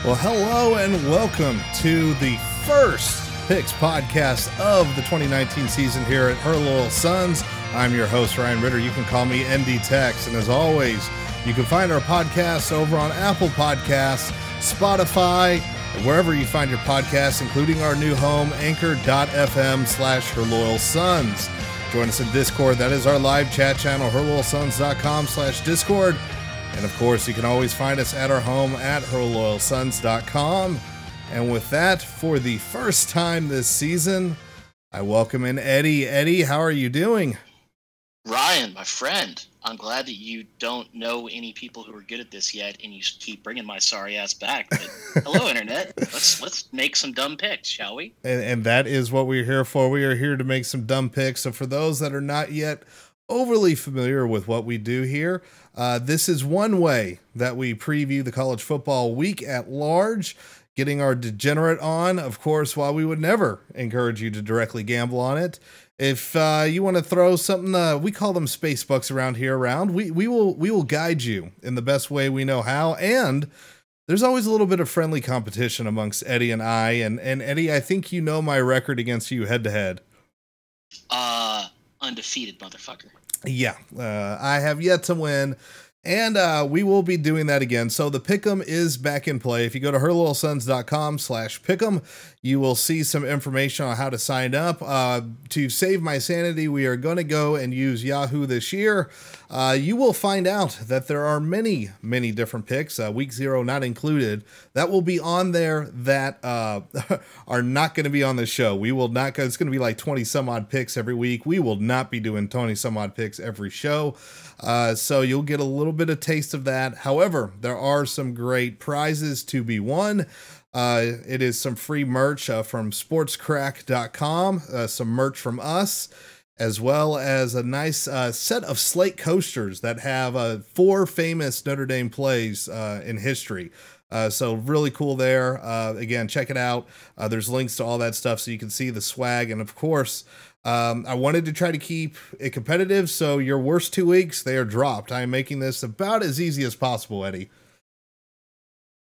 Well, hello and welcome to the first Picks podcast of the 2019 season here at Her Loyal Sons. I'm your host, Ryan Ritter. You can call me ND Tex. And as always, you can find our podcast over on Apple Podcasts, Spotify, and wherever you find your podcasts, including our new home, anchor.fm/Her Loyal Sons. Join us in Discord. That is our live chat channel, herloyalsons.com/Discord. And of course, you can always find us at our home at herloyalsons.com. And with that, for the first time this season, I welcome in Eddie. Eddie, how are you doing? Ryan, my friend, I'm glad that you don't know any people who are good at this yet, and you keep bringing my sorry ass back. But hello, Internet. Let's make some dumb picks, shall we? And that is what we're here for. We are here to make some dumb picks. So for those that are not yet overly familiar with what we do here, this is one way that we preview the college football week at large, getting our degenerate on. Of course, while we would never encourage you to directly gamble on it, if you want to throw something, we call them space bucks around here around, we will guide you in the best way we know how. And there's always a little bit of friendly competition amongst Eddie and I. And Eddie, I think you know my record against you head to head. Undefeated, motherfucker. Yeah, I have yet to win, and we will be doing that again. So the Pick'em is back in play. If you go to herloyalsons.com/Pick'em, you will see some information on how to sign up. To save my sanity, we are going to go and use Yahoo this year. You will find out that there are many different picks, week 0 not included, that will be on there that are not going to be on the show. We will not go. It's going to be like 20 some odd picks every week. We will not be doing 20 some odd picks every show. So you'll get a little bit of taste of that. However, there are some great prizes to be won. It is some free merch from sportscrack.com, some merch from us, as well as a nice set of slate coasters that have 4 famous Notre Dame plays in history. So really cool there. Again, check it out. There's links to all that stuff so you can see the swag. And of course, I wanted to try to keep it competitive, so your worst 2 weeks, they are dropped. I am making this about as easy as possible, Eddie.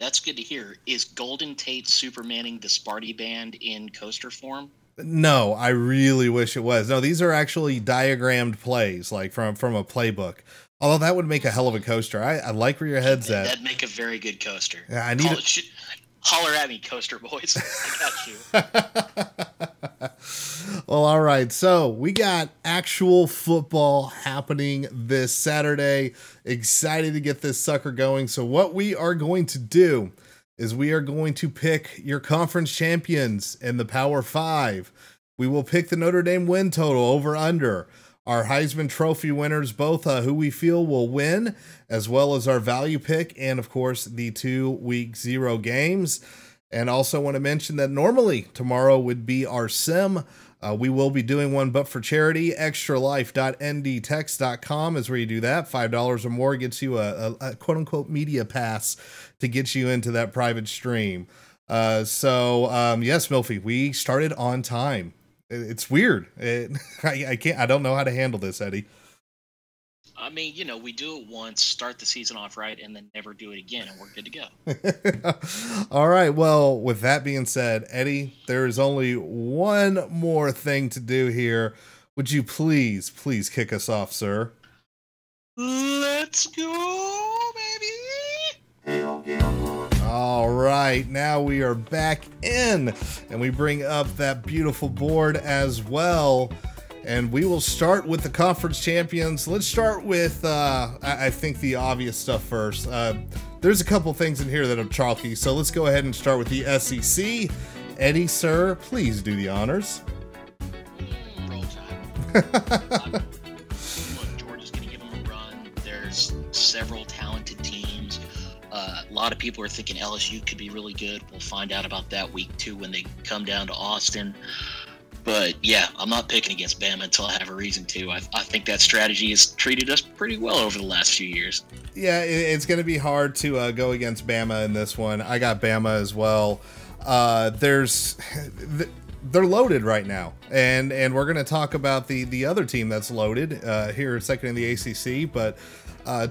That's good to hear. Is Golden Tate Supermaning the Sparty Band in coaster form? No, I really wish it was. No, these are actually diagrammed plays, like from a playbook. Although that would make a hell of a coaster. I like where your head's at. That'd make a very good coaster. Yeah, I need holler at me, coaster boys. I got you. Well, all right. So we got actual football happening this Saturday. Excited to get this sucker going. So what we are going to do is we are going to pick your conference champions in the Power 5. We will pick the Notre Dame win total over under. Our Heisman Trophy winners, both who we feel will win, as well as our value pick, and of course the 2 week 0 games. And also want to mention that normally tomorrow would be our sim. We will be doing one, but for charity. Extralife.ndtext.com is where you do that. $5 or more gets you a quote-unquote media pass to get you into that private stream. Yes, Milfy, we started on time. It's weird. I don't know how to handle this, Eddie. I mean, we do it once, start the season off right, and then never do it again, and we're good to go. All right. Well, with that being said, Eddie, there is only one more thing to do here. Would you please kick us off, sir? Let's go, baby. All right. Now we are back in, and we bring up that beautiful board as well. And we will start with the conference champions. Let's start with, I think, the obvious stuff first. There's a couple things in here that are chalky, so let's go ahead and start with the SEC. Eddie, sir, please do the honors. Roll Tide. Look, Georgia's going to give them a run. There's several talented teams. A lot of people are thinking LSU could be really good. We'll find out about that week 2 when they come down to Austin. But yeah, I'm not picking against Bama until I have a reason to. I think that strategy has treated us pretty well over the last few years. Yeah, it's going to be hard to go against Bama in this one. I got Bama as well. they're loaded right now, and we're going to talk about the other team that's loaded here second in the ACC. But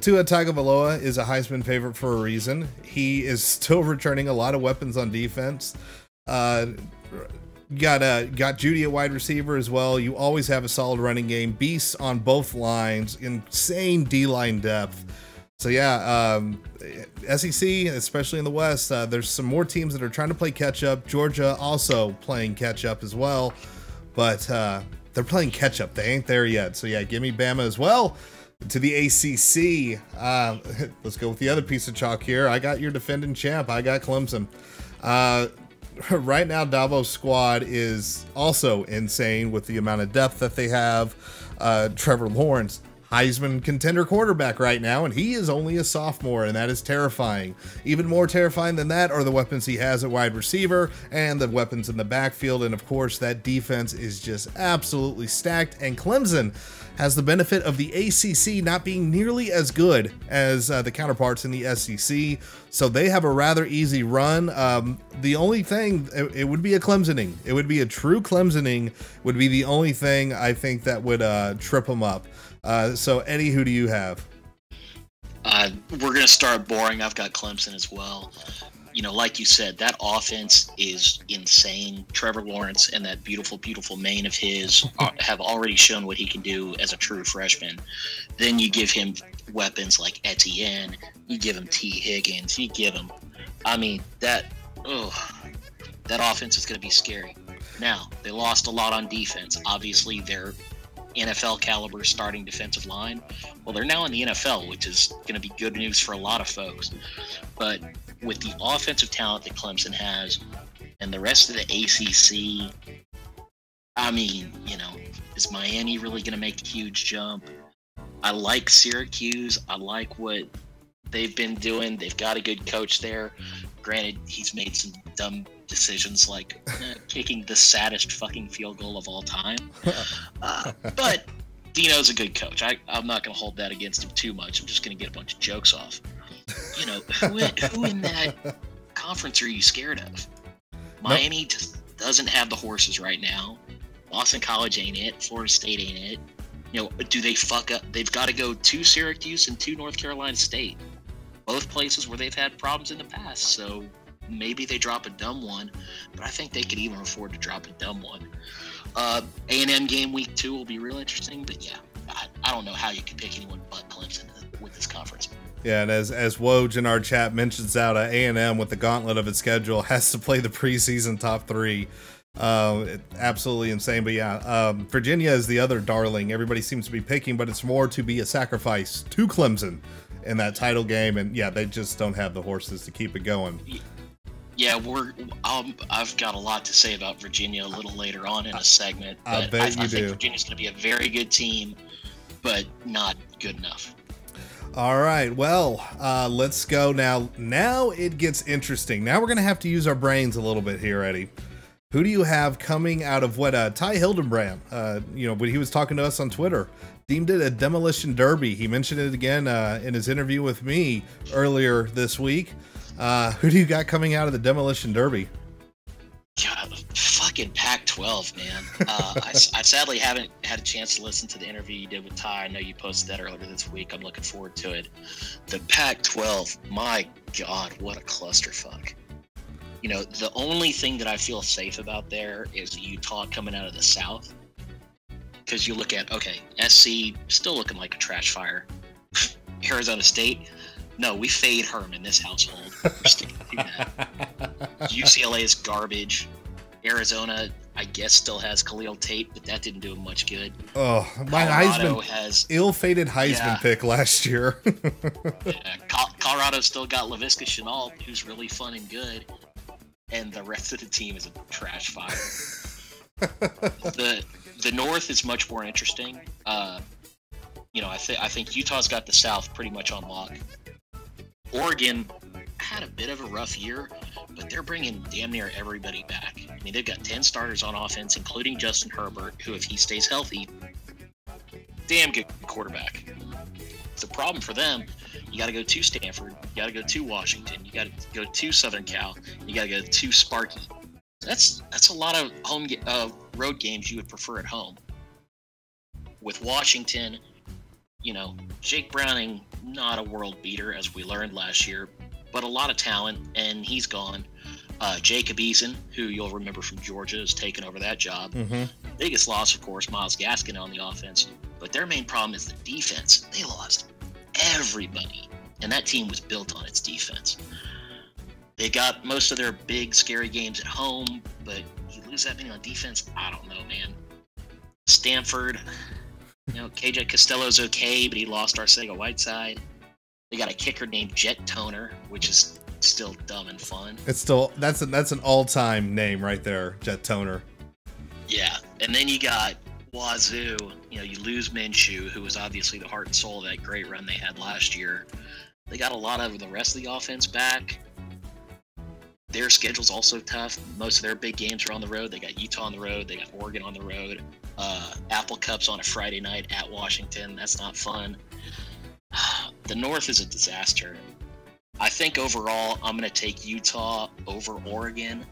Tua Tagovailoa is a Heisman favorite for a reason. He is still returning a lot of weapons on defense. Got Judy at wide receiver as well. You always have a solid running game, beasts on both lines, insane D-line depth. So yeah, SEC, especially in the West, there's some more teams that are trying to play catch up. Georgia also playing catch up as well, but they're playing catch up. They ain't there yet. So yeah, give me Bama as well. To the ACC, let's go with the other piece of chalk here. I got your defending champ. I got Clemson. Right now, Dabo's squad is also insane with the amount of depth that they have. Trevor Lawrence, Heisman contender quarterback right now, and he is only a sophomore, and that is terrifying. Even more terrifying than that are the weapons he has at wide receiver and the weapons in the backfield, and of course that defense is just absolutely stacked. And Clemson has the benefit of the ACC not being nearly as good as the counterparts in the SEC, so they have a rather easy run. The only thing, it would be a Clemsoning. It would be a true Clemsoning, would be the only thing I think that would trip them up. So Eddie, who do you have? We're going to start boring. I've got Clemson as well. You know, like you said, that offense is insane. Trevor Lawrence and that beautiful, beautiful mane of his have already shown what he can do as a true freshman. Then you give him weapons like Etienne, you give him T. Higgins, you give him, I mean, that offense is going to be scary. Now, they lost a lot on defense. Obviously, they're NFL caliber starting defensive line. Well, they're now in the NFL, which is going to be good news for a lot of folks. But with the offensive talent that Clemson has and the rest of the ACC, I mean, you know, is Miami really going to make a huge jump? I like Syracuse. I like what they've been doing. They've got a good coach there. Granted, he's made some dumb decisions like kicking the saddest fucking field goal of all time. But Dino's a good coach. I'm not going to hold that against him too much. I'm just going to get a bunch of jokes off. You know, who in that conference are you scared of? Miami just doesn't have the horses right now. Boston College ain't it. Florida State ain't it. You know, do they fuck up? They've got to go to Syracuse and to North Carolina State. Both places where they've had problems in the past. So maybe they drop a dumb one, but I think they could even afford to drop a dumb one. A&M game week 2 will be real interesting, but yeah, I don't know how you could pick anyone but Clemson with this conference. Yeah, and as Woj in our chat mentions out, A&M with the gauntlet of its schedule has to play the preseason top 3. Absolutely insane. But yeah, Virginia is the other darling everybody seems to be picking, but it's more to be a sacrifice to Clemson in that title game, and yeah, they just don't have the horses to keep it going. Yeah, I've got a lot to say about Virginia a little later on in a segment. But I think Virginia's going to be a very good team, but not good enough. All right, well, let's go now. Now it gets interesting. Now we're going to have to use our brains a little bit here, Eddie. Who do you have coming out of what Ty Hildenbrand, when he was talking to us on Twitter, deemed it a demolition derby. He mentioned it again in his interview with me earlier this week. Who do you got coming out of the demolition derby? God, fucking Pac-12, man. I sadly haven't had a chance to listen to the interview you did with Ty. I know you posted that earlier this week. I'm looking forward to it. The Pac-12, my God, what a clusterfuck. You know, the only thing that I feel safe about there is Utah coming out of the South. Because you look at, okay, SC still looking like a trash fire. Arizona State, no, we fade Herm in this household. We're sticking to that. UCLA is garbage. Arizona, I guess, still has Khalil Tate, but that didn't do him much good. Oh, my Heisman has ill-fated Heisman pick last year. Yeah, Colorado still got Laviska Shenault, who's really fun and good, and the rest of the team is a trash fire. The North is much more interesting. I think Utah's got the South pretty much on lock. Oregon had a bit of a rough year, but they're bringing damn near everybody back. I mean, they've got 10 starters on offense, including Justin Herbert, who, if he stays healthy, damn good quarterback. The problem for them, you got to go to Stanford, you got to go to Washington, you got to go to Southern Cal, you got to go to Sparky. That's a lot of road games you would prefer at home. With Washington, Jake Browning, not a world beater as we learned last year, but a lot of talent, and he's gone. Jacob Eason, who you'll remember from Georgia, has taken over that job. Mm-hmm. Biggest loss, of course, Myles Gaskin on the offense. But their main problem is the defense. They lost everybody, and that team was built on its defense. They got most of their big, scary games at home, but you lose that many on defense, I don't know, man. Stanford, KJ Costello's okay, but he lost Arcega-Whiteside. They got a kicker named Jet Toner, which is still dumb and fun. It's still that's an all-time name right there, Jet Toner. Yeah, and then you got Wazoo. You lose Minshew, who was obviously the heart and soul of that great run they had last year. They got a lot of the rest of the offense back. Their schedule's also tough. Most of their big games are on the road. They got Utah on the road. They got Oregon on the road. Apple Cup's on a Friday night at Washington. That's not fun. The North is a disaster. I think overall, I'm going to take Utah over Oregon.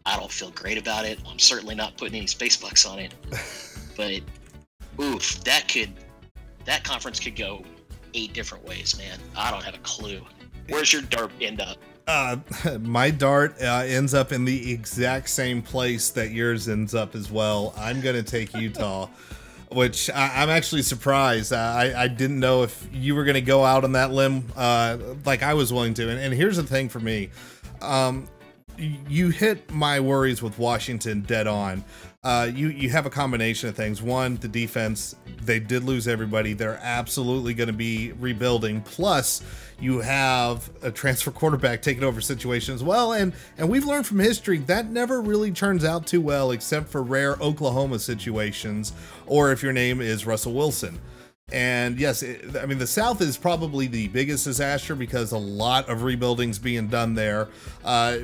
I don't feel great about it. I'm certainly not putting any space bucks on it. But, oof, that conference could go 8 different ways, man. I don't have a clue. Where's your dart end up? My dart ends up in the exact same place that yours ends up as well. I'm going to take Utah, which I'm actually surprised. I didn't know if you were going to go out on that limb like I was willing to. And here's the thing for me. You hit my worries with Washington dead on. You have a combination of things. One, the defense, they did lose everybody. They're absolutely going to be rebuilding. Plus, you have a transfer quarterback taking over situation as well. And we've learned from history that never really turns out too well, except for rare Oklahoma situations, or if your name is Russell Wilson. And yes, the South is probably the biggest disaster because a lot of rebuilding's being done there.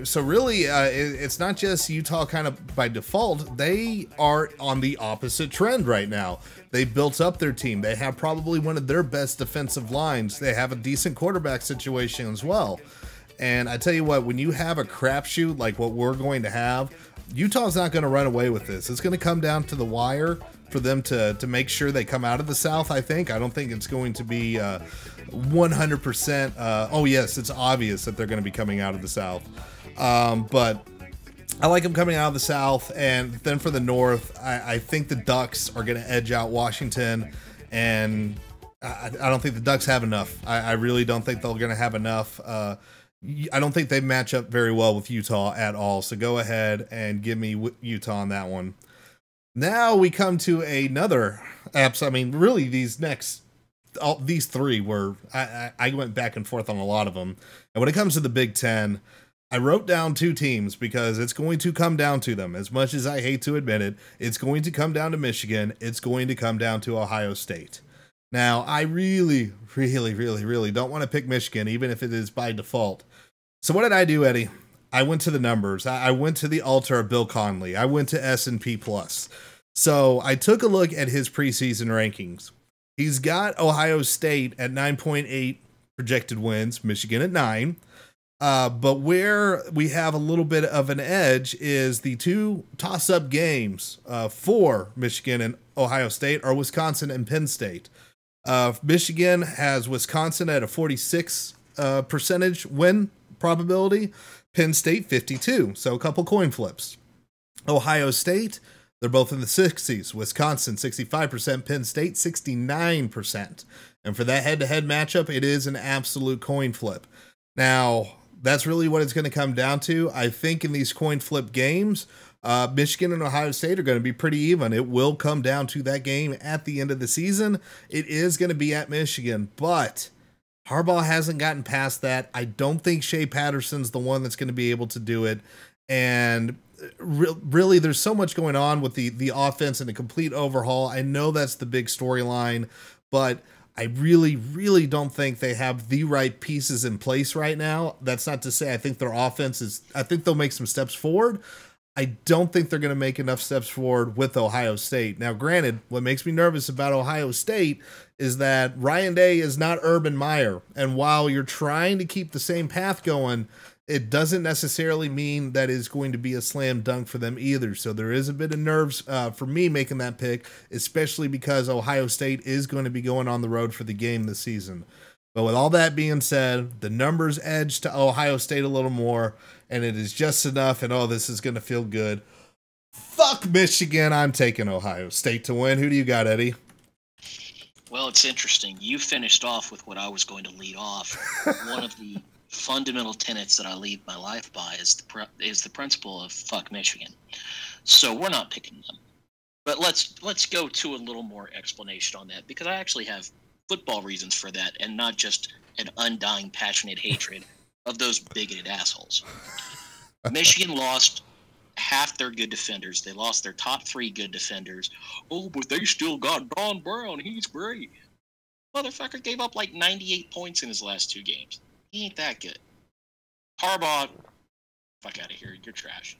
So really, it's not just Utah kind of by default. They are on the opposite trend right now. They built up their team. They have probably one of their best defensive lines. They have a decent quarterback situation as well. And I tell you what, when you have a crapshoot like what we're going to have, Utah's not going to run away with this. It's going to come down to the wire for them to make sure they come out of the South, I think. I don't think it's going to be 100%. Oh, yes, it's obvious that they're going to be coming out of the South. But I like them coming out of the South. And then for the North, I think the Ducks are going to edge out Washington. And I don't think the Ducks have enough. I really don't think they're going to have enough. I don't think they match up very well with Utah at all. So go ahead and give me Utah on that one. Now we come to another apps. Really, these three were, I went back and forth on a lot of them. And when it comes to the Big Ten, I wrote down 2 teams because it's going to come down to them. As much as I hate to admit it, it's going to come down to Michigan. It's going to come down to Ohio State. Now, I really, really, really, really don't want to pick Michigan, even if it is by default. So what did I do, Eddie? I went to the numbers. I went to the altar of Bill Conley. I went to S&P Plus. So I took a look at his preseason rankings. He's got Ohio State at 9.8 projected wins, Michigan at 9. But where we have a little bit of an edge is the 2 toss-up games for Michigan and Ohio State are Wisconsin and Penn State. Michigan has Wisconsin at a 46 percentage win probability. Penn State 52, so a couple coin flips. Ohio State, they're both in the 60s. Wisconsin 65%, Penn State 69%. And for that head-to-head matchup, it is an absolute coin flip. Now, that's really what it's going to come down to. I think in these coin flip games, Michigan and Ohio State are going to be pretty even. It will come down to that game at the end of the season. It is going to be at Michigan, but Harbaugh hasn't gotten past that. I don't think Shea Patterson's the one that's going to be able to do it. And really, there's so much going on with the offense and a complete overhaul. I know that's the big storyline, but I really, really don't think they have the right pieces in place right now. That's not to say I think their offense is, I think they'll make some steps forward. I don't think they're going to make enough steps forward with Ohio State. Now, granted, what makes me nervous about Ohio State is that Ryan Day is not Urban Meyer. And while you're trying to keep the same path going, it doesn't necessarily mean that is going to be a slam dunk for them either. So there is a bit of nerves for me making that pick, especially because Ohio State is going to be going on the road for the game this season. But with all that being said, the numbers edge to Ohio State a little more, and it is just enough, and oh, this is going to feel good. Fuck Michigan. I'm taking Ohio State to win. Who do you got, Eddie? Well, it's interesting. You finished off with what I was going to lead off. One of the fundamental tenets that I lead my life by is the principle of fuck Michigan. So we're not picking them. But let's go to a little more explanation on that, because I actually have football reasons for that, and not just an undying, passionate hatred of those bigoted assholes. Michigan lost half their good defenders. They lost their top 3 good defenders. Oh, but they still got Don Brown. He's great. Motherfucker gave up like 98 points in his last 2 games. He ain't that good. Harbaugh, fuck out of here. You're trash.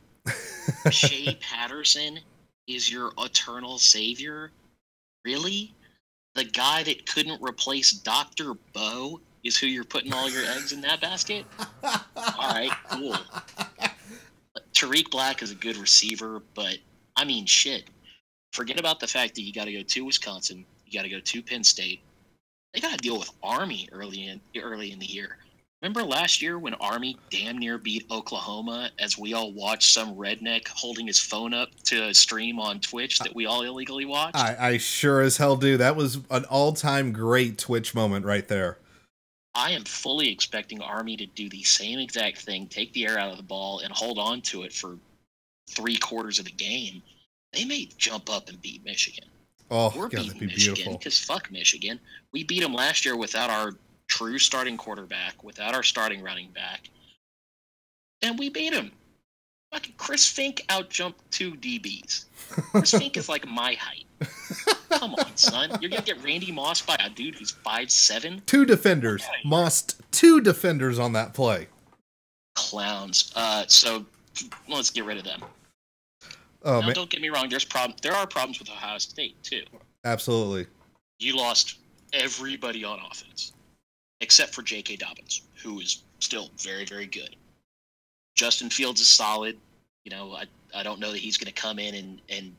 Shea Patterson is your eternal savior? Really? The guy that couldn't replace Dr. Bo is who you're putting all your eggs in that basket? All right, cool. Tariq Black is a good receiver, but, I mean, shit. Forget about the fact that you got to go to Wisconsin. You got to go to Penn State. They got to deal with Army early in the year. Remember last year when Army damn near beat Oklahoma as we all watched some redneck holding his phone up to a stream on Twitch that we all illegally watched? I sure as hell do. That was an all-time great Twitch moment right there. I am fully expecting Army to do the same exact thing, take the air out of the ball, and hold on to it for 3/4 of the game. They may jump up and beat Michigan. Oh, we're God, beating Michigan because fuck Michigan. We beat them last year without our true starting quarterback, without our starting running back, and we beat him. Fucking Chris Fink outjumped 2 DBs. Chris Fink is like my height. Come on, son. You're going to get Randy Moss by a dude who's 5'7"? 2 defenders. Mossed 2 defenders on that play. Clowns. So let's get rid of them. Oh, now, don't get me wrong. There are problems with Ohio State, too. Absolutely. You lost everybody on offense, except for J.K. Dobbins, who is still very, very good. Justin Fields is solid. You know, I don't know that he's going to come in and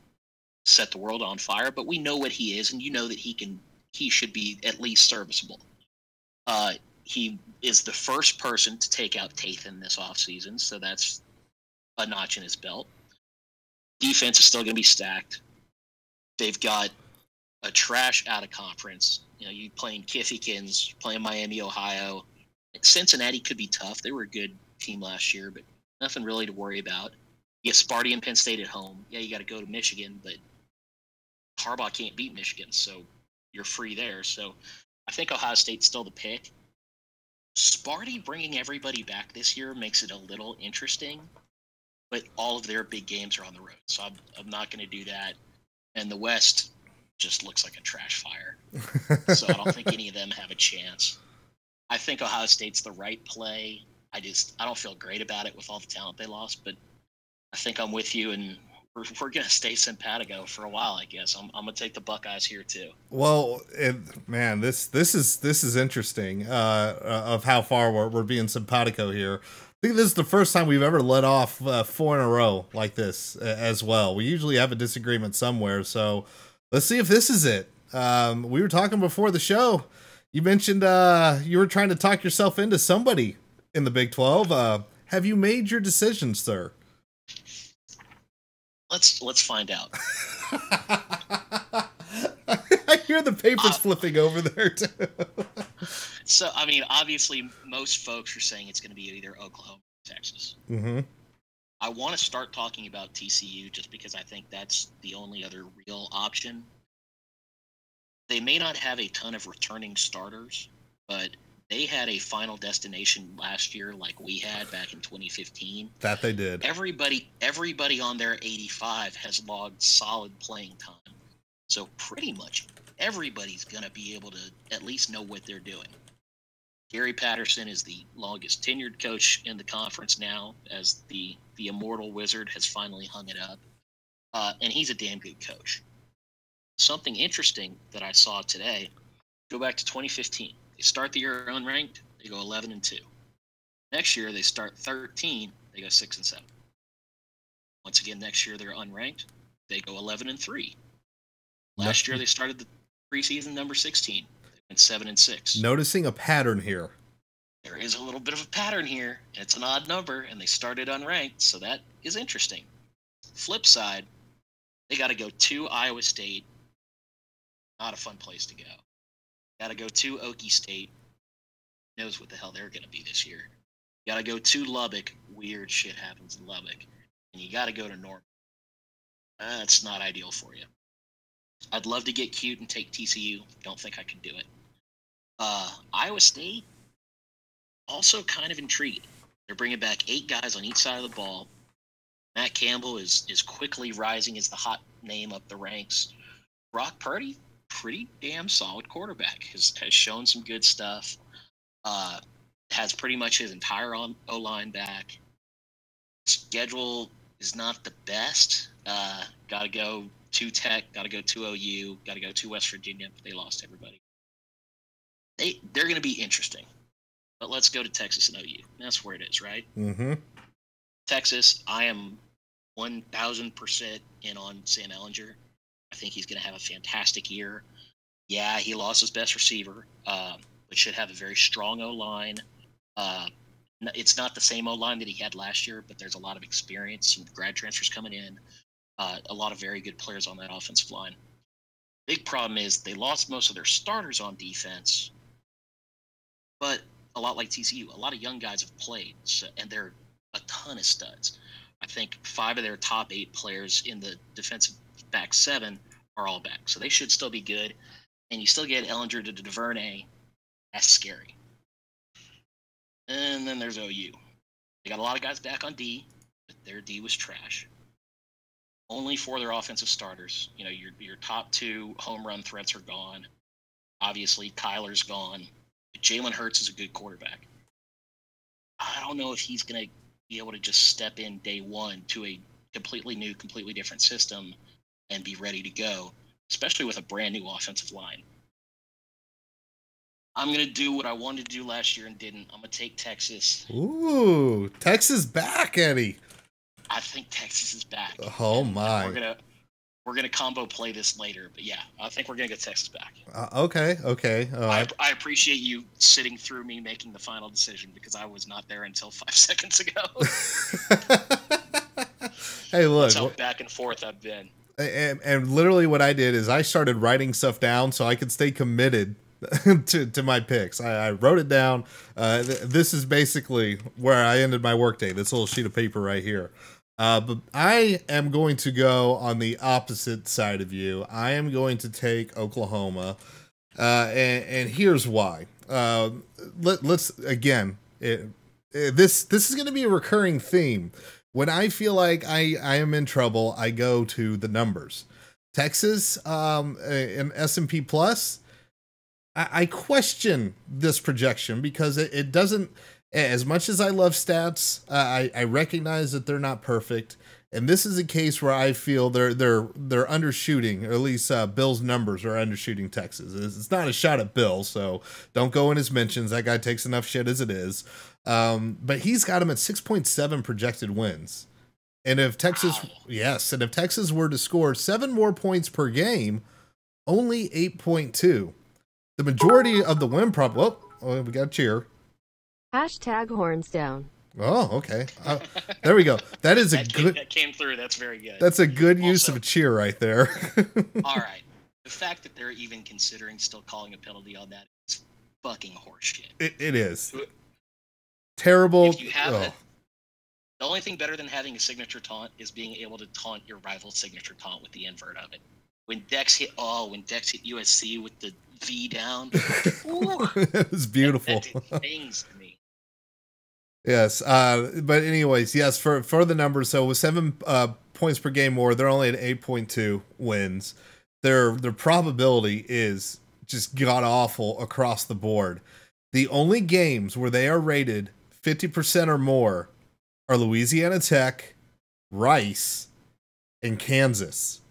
set the world on fire, but we know what he is, and you know that he should be at least serviceable. He is the first person to take out Tathan this offseason, so that's a notch in his belt. Defense is still going to be stacked. They've got a trash out of conference. You know, you playing Kiffykins, playing Miami, Ohio. Cincinnati could be tough. They were a good team last year, but nothing really to worry about. You get Sparty and Penn State at home. Yeah, you got to go to Michigan, but Harbaugh can't beat Michigan, so you're free there. So I think Ohio State's still the pick. Sparty bringing everybody back this year makes it a little interesting, but all of their big games are on the road, so I'm not going to do that. And the West just looks like a trash fire, so I don't think any of them have a chance. I think Ohio State's the right play. I don't feel great about it with all the talent they lost, but I think I'm with you, and we're going to stay simpatico for a while, I guess. I'm going to take the Buckeyes here too. Well, man, this is interesting of how far we're being simpatico here. I think this is the first time we've ever let off 4 in a row like this as well. We usually have a disagreement somewhere, so let's see if this is it. We were talking before the show. You mentioned you were trying to talk yourself into somebody in the Big 12. Have you made your decision, sir? Let's find out. I hear the papers flipping over there too. So, I mean, obviously, most folks are saying it's going to be either Oklahoma or Texas. Mm-hmm. I want to start talking about TCU just because I think that's the only other real option. They may not have a ton of returning starters, but they had a final destination last year like we had back in 2015. That they did. Everybody on their 85 has logged solid playing time. So pretty much everybody's going to be able to at least know what they're doing. Gary Patterson is the longest tenured coach in the conference now, as the immortal Wizard has finally hung it up. And he's a damn good coach. Something interesting that I saw today, go back to 2015. They start the year unranked, they go 11-2. Next year, they start 13, they go 6-7. Once again, next year, they're unranked, they go 11-3. Last year, they started the preseason number 16. They went 7-6. Noticing a pattern here. There is a little bit of a pattern here. It's an odd number, and they started unranked, so that is interesting. Flip side, they got to go to Iowa State. Not a fun place to go. Got to go to Okie State. Who knows what the hell they're going to be this year. You got to go to Lubbock. Weird shit happens in Lubbock. And you got to go to Norman. That's not ideal for you. I'd love to get cute and take TCU. Don't think I can do it. Iowa State, also kind of intriguing. They're bringing back 8 guys on each side of the ball. Matt Campbell is quickly rising as the hot name up the ranks. Brock Purdy, pretty damn solid quarterback. Has shown some good stuff. Has pretty much his entire O-line back. Schedule is not the best. Got to go to Tech, got to go to OU, got to go to West Virginia. They lost everybody. They're going to be interesting. But let's go to Texas and OU. That's where it is, right? Mm-hmm. Texas, I am 1,000% in on Sam Ehlinger. I think he's going to have a fantastic year. Yeah, he lost his best receiver, but should have a very strong O-line. It's not the same O-line that he had last year, but there's a lot of experience, some grad transfers coming in, a lot of very good players on that offensive line. Big problem is they lost most of their starters on defense, but a lot like TCU, a lot of young guys have played, and they're a ton of studs. I think 5 of their top 8 players in the defensive back 7 are all back, so they should still be good. And you still get Ehlinger to DuVernay. That's scary. And then there's OU. They got a lot of guys back on D, but their D was trash. Only 4 of their offensive starters. You know, your top 2 home run threats are gone. Obviously, Kyler's gone. But Jalen Hurts is a good quarterback. I don't know if he's going to be able to just step in day one to a completely new, completely different system and be ready to go, especially with a brand new offensive line. I'm going to do what I wanted to do last year and didn't. I'm going to take Texas. Ooh, Texas back, Eddie. I think Texas is back. Oh, my. We're gonna combo play this later, but yeah, I think we're gonna get Texas back. Okay. I appreciate you sitting through me making the final decision because I was not there until 5 seconds ago. Hey, look. That's how back and forth I've been. And literally what I did is I started writing stuff down so I could stay committed to my picks. I wrote it down. This is basically where I ended my workday. This little sheet of paper right here. But I am going to go on the opposite side of you. I am going to take Oklahoma, and here's why. Let's again. This is going to be a recurring theme. When I feel like I am in trouble, I go to the numbers. Texas, and S&P Plus. I question this projection because it doesn't. As much as I love stats, I recognize that they're not perfect, and this is a case where I feel they're undershooting, or at least Bill's numbers are undershooting Texas. It's not a shot at Bill, so don't go in his mentions. That guy takes enough shit as it is. But he's got him at 6.7 projected wins, and if Texas, and if Texas were to score 7 more points per game, only 8.2. The majority of the win prop. Oh, we got a cheer. Hashtag horns down. Oh, okay. There we go. That is that came through. That's very good. That's a good use of a cheer right there. All right. The fact that they're even considering still calling a penalty on that is fucking horseshit. It is. Terrible. If you have it, the only thing better than having a signature taunt is being able to taunt your rival's signature taunt with the invert of it. When Dex hit USC with the V down, it was beautiful. That did things to me. Yes, but anyways, yes, for the numbers, so with 7 points per game more, they're only at 8.2 wins. Their probability is just god awful across the board. The only games where they are rated 50% or more are Louisiana Tech, Rice, and Kansas.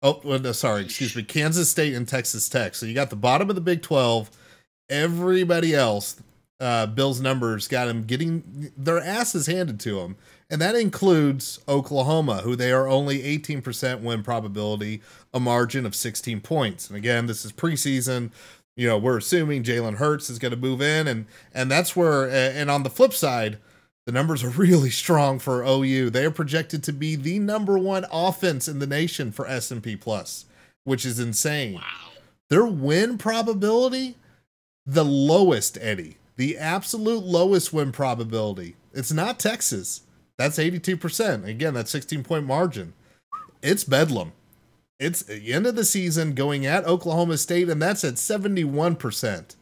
Oh, no, sorry, excuse me. Kansas State and Texas Tech. So you got the bottom of the Big 12. Everybody else, Bill's numbers got them getting their asses handed to them. And that includes Oklahoma, who they are only 18% win probability, a margin of 16 points. And again, this is preseason. We're assuming Jalen Hurts is going to move in. And that's where, and on the flip side, the numbers are really strong for OU. They are projected to be the #1 offense in the nation for S&P Plus, which is insane. Wow. Their win probability, the lowest, Eddie. The absolute lowest win probability. It's not Texas. That's 82%. Again, that's 16-point margin. It's Bedlam. It's the end of the season going at Oklahoma State, and that's at 71%.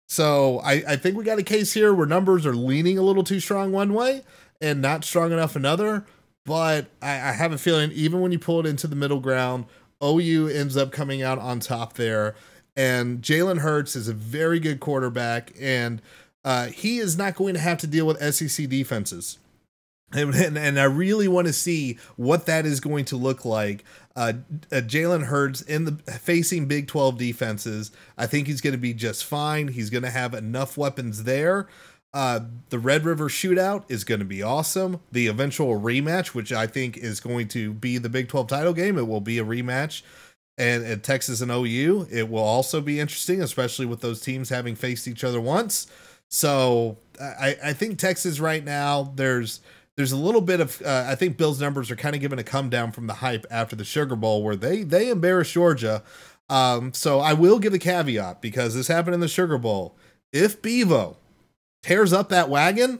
So I think we got a case here where numbers are leaning a little too strong one way and not strong enough another. But I have a feeling even when you pull it into the middle ground, OU ends up coming out on top there. And Jalen Hurts is a very good quarterback, and he is not going to have to deal with SEC defenses. And I really want to see what that is going to look like. Jalen Hurts facing Big 12 defenses. I think he's going to be just fine. He's going to have enough weapons there. The Red River Shootout is going to be awesome. The eventual rematch, which I think is going to be the Big 12 title game, it will be a rematch. And at Texas and OU, it will also be interesting, especially with those teams having faced each other once. So I think Texas right now, there's a little bit of, I think Bill's numbers are kind of giving a come down from the hype after the Sugar Bowl where they embarrassed Georgia. So I will give a caveat because this happened in the Sugar Bowl. If Bevo tears up that wagon,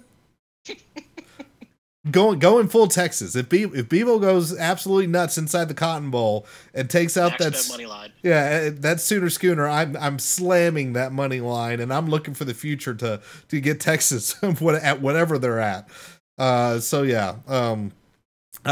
going full Texas. If Bevo goes absolutely nuts inside the Cotton Bowl and takes out that money line, that Sooner Schooner, I'm slamming that money line, and I'm looking for the future to get Texas at whatever they're at. So yeah,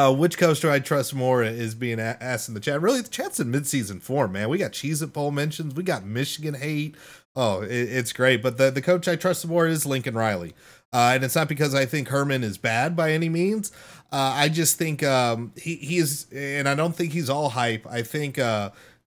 which coach do I trust more is being asked in the chat. Really, the chat's in midseason form, man. We got Cheez-It Bowl mentions. We got Michigan hate. Oh, it's great. But the coach I trust more is Lincoln Riley. And it's not because I think Herman is bad by any means. I just think he is, and I don't think he's all hype. I think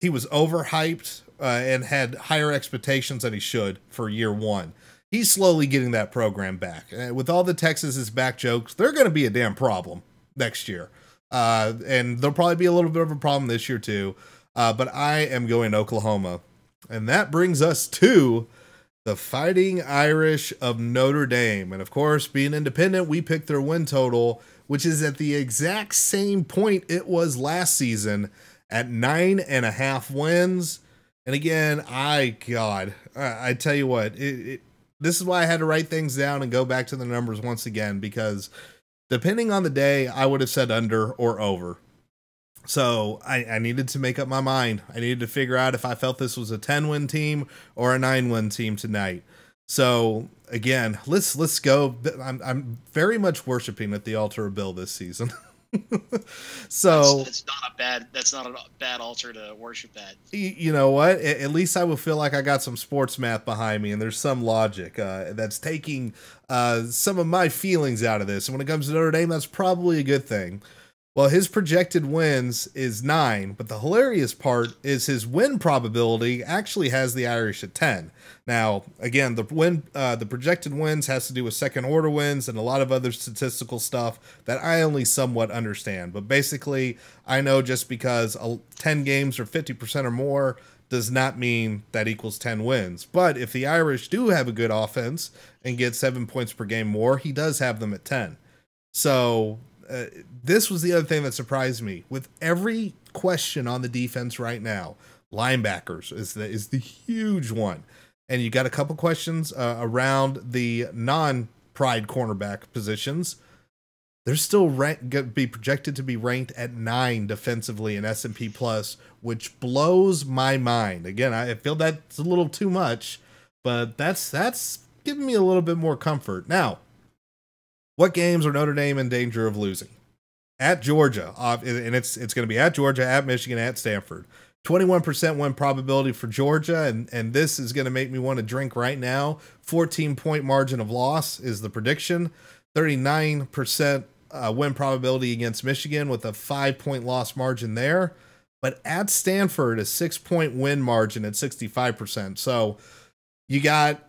he was overhyped and had higher expectations than he should for year one. He's slowly getting that program back. With all the Texas is back jokes, they're going to be a damn problem next year. And there'll probably be a little bit of a problem this year too. But I am going Oklahoma. And that brings us to the Fighting Irish of Notre Dame. And of course, being independent, we picked their win total, which is at the exact same point it was last season at 9.5 wins. And again, I tell you what, this is why I had to write things down and go back to the numbers once again, because depending on the day, I would have said under or over. So I needed to make up my mind. I needed to figure out if I felt this was a 10-win team or a 9-win team tonight. So again, let's go. I'm very much worshiping at the altar of Bill this season. So that's not a bad altar to worship at. You know what? At least I will feel like I got some sports math behind me, and there's some logic that's taking some of my feelings out of this. And when it comes to Notre Dame, that's probably a good thing. Well, his projected wins is 9, but the hilarious part is his win probability actually has the Irish at 10. Now, again, the projected wins has to do with second order wins and a lot of other statistical stuff that I only somewhat understand. But basically, I know just because 10 games or 50% or more does not mean that equals 10 wins. But if the Irish do have a good offense and get 7 points per game more, he does have them at 10. So this was the other thing that surprised me. With every question on the defense right now, linebackers is the huge one. And you got a couple questions around the non-pride cornerback positions. They're still be projected to be ranked at 9 defensively in S&P Plus, which blows my mind. Again, I feel that's a little too much, but that's giving me a little bit more comfort. Now, what games are Notre Dame in danger of losing? At Georgia, and it's going to be at Georgia, at Michigan, at Stanford. 21% win probability for Georgia, and this is going to make me want to drink right now. 14-point margin of loss is the prediction. 39% win probability against Michigan with a 5-point loss margin there. But at Stanford, a 6-point win margin at 65%. So you got,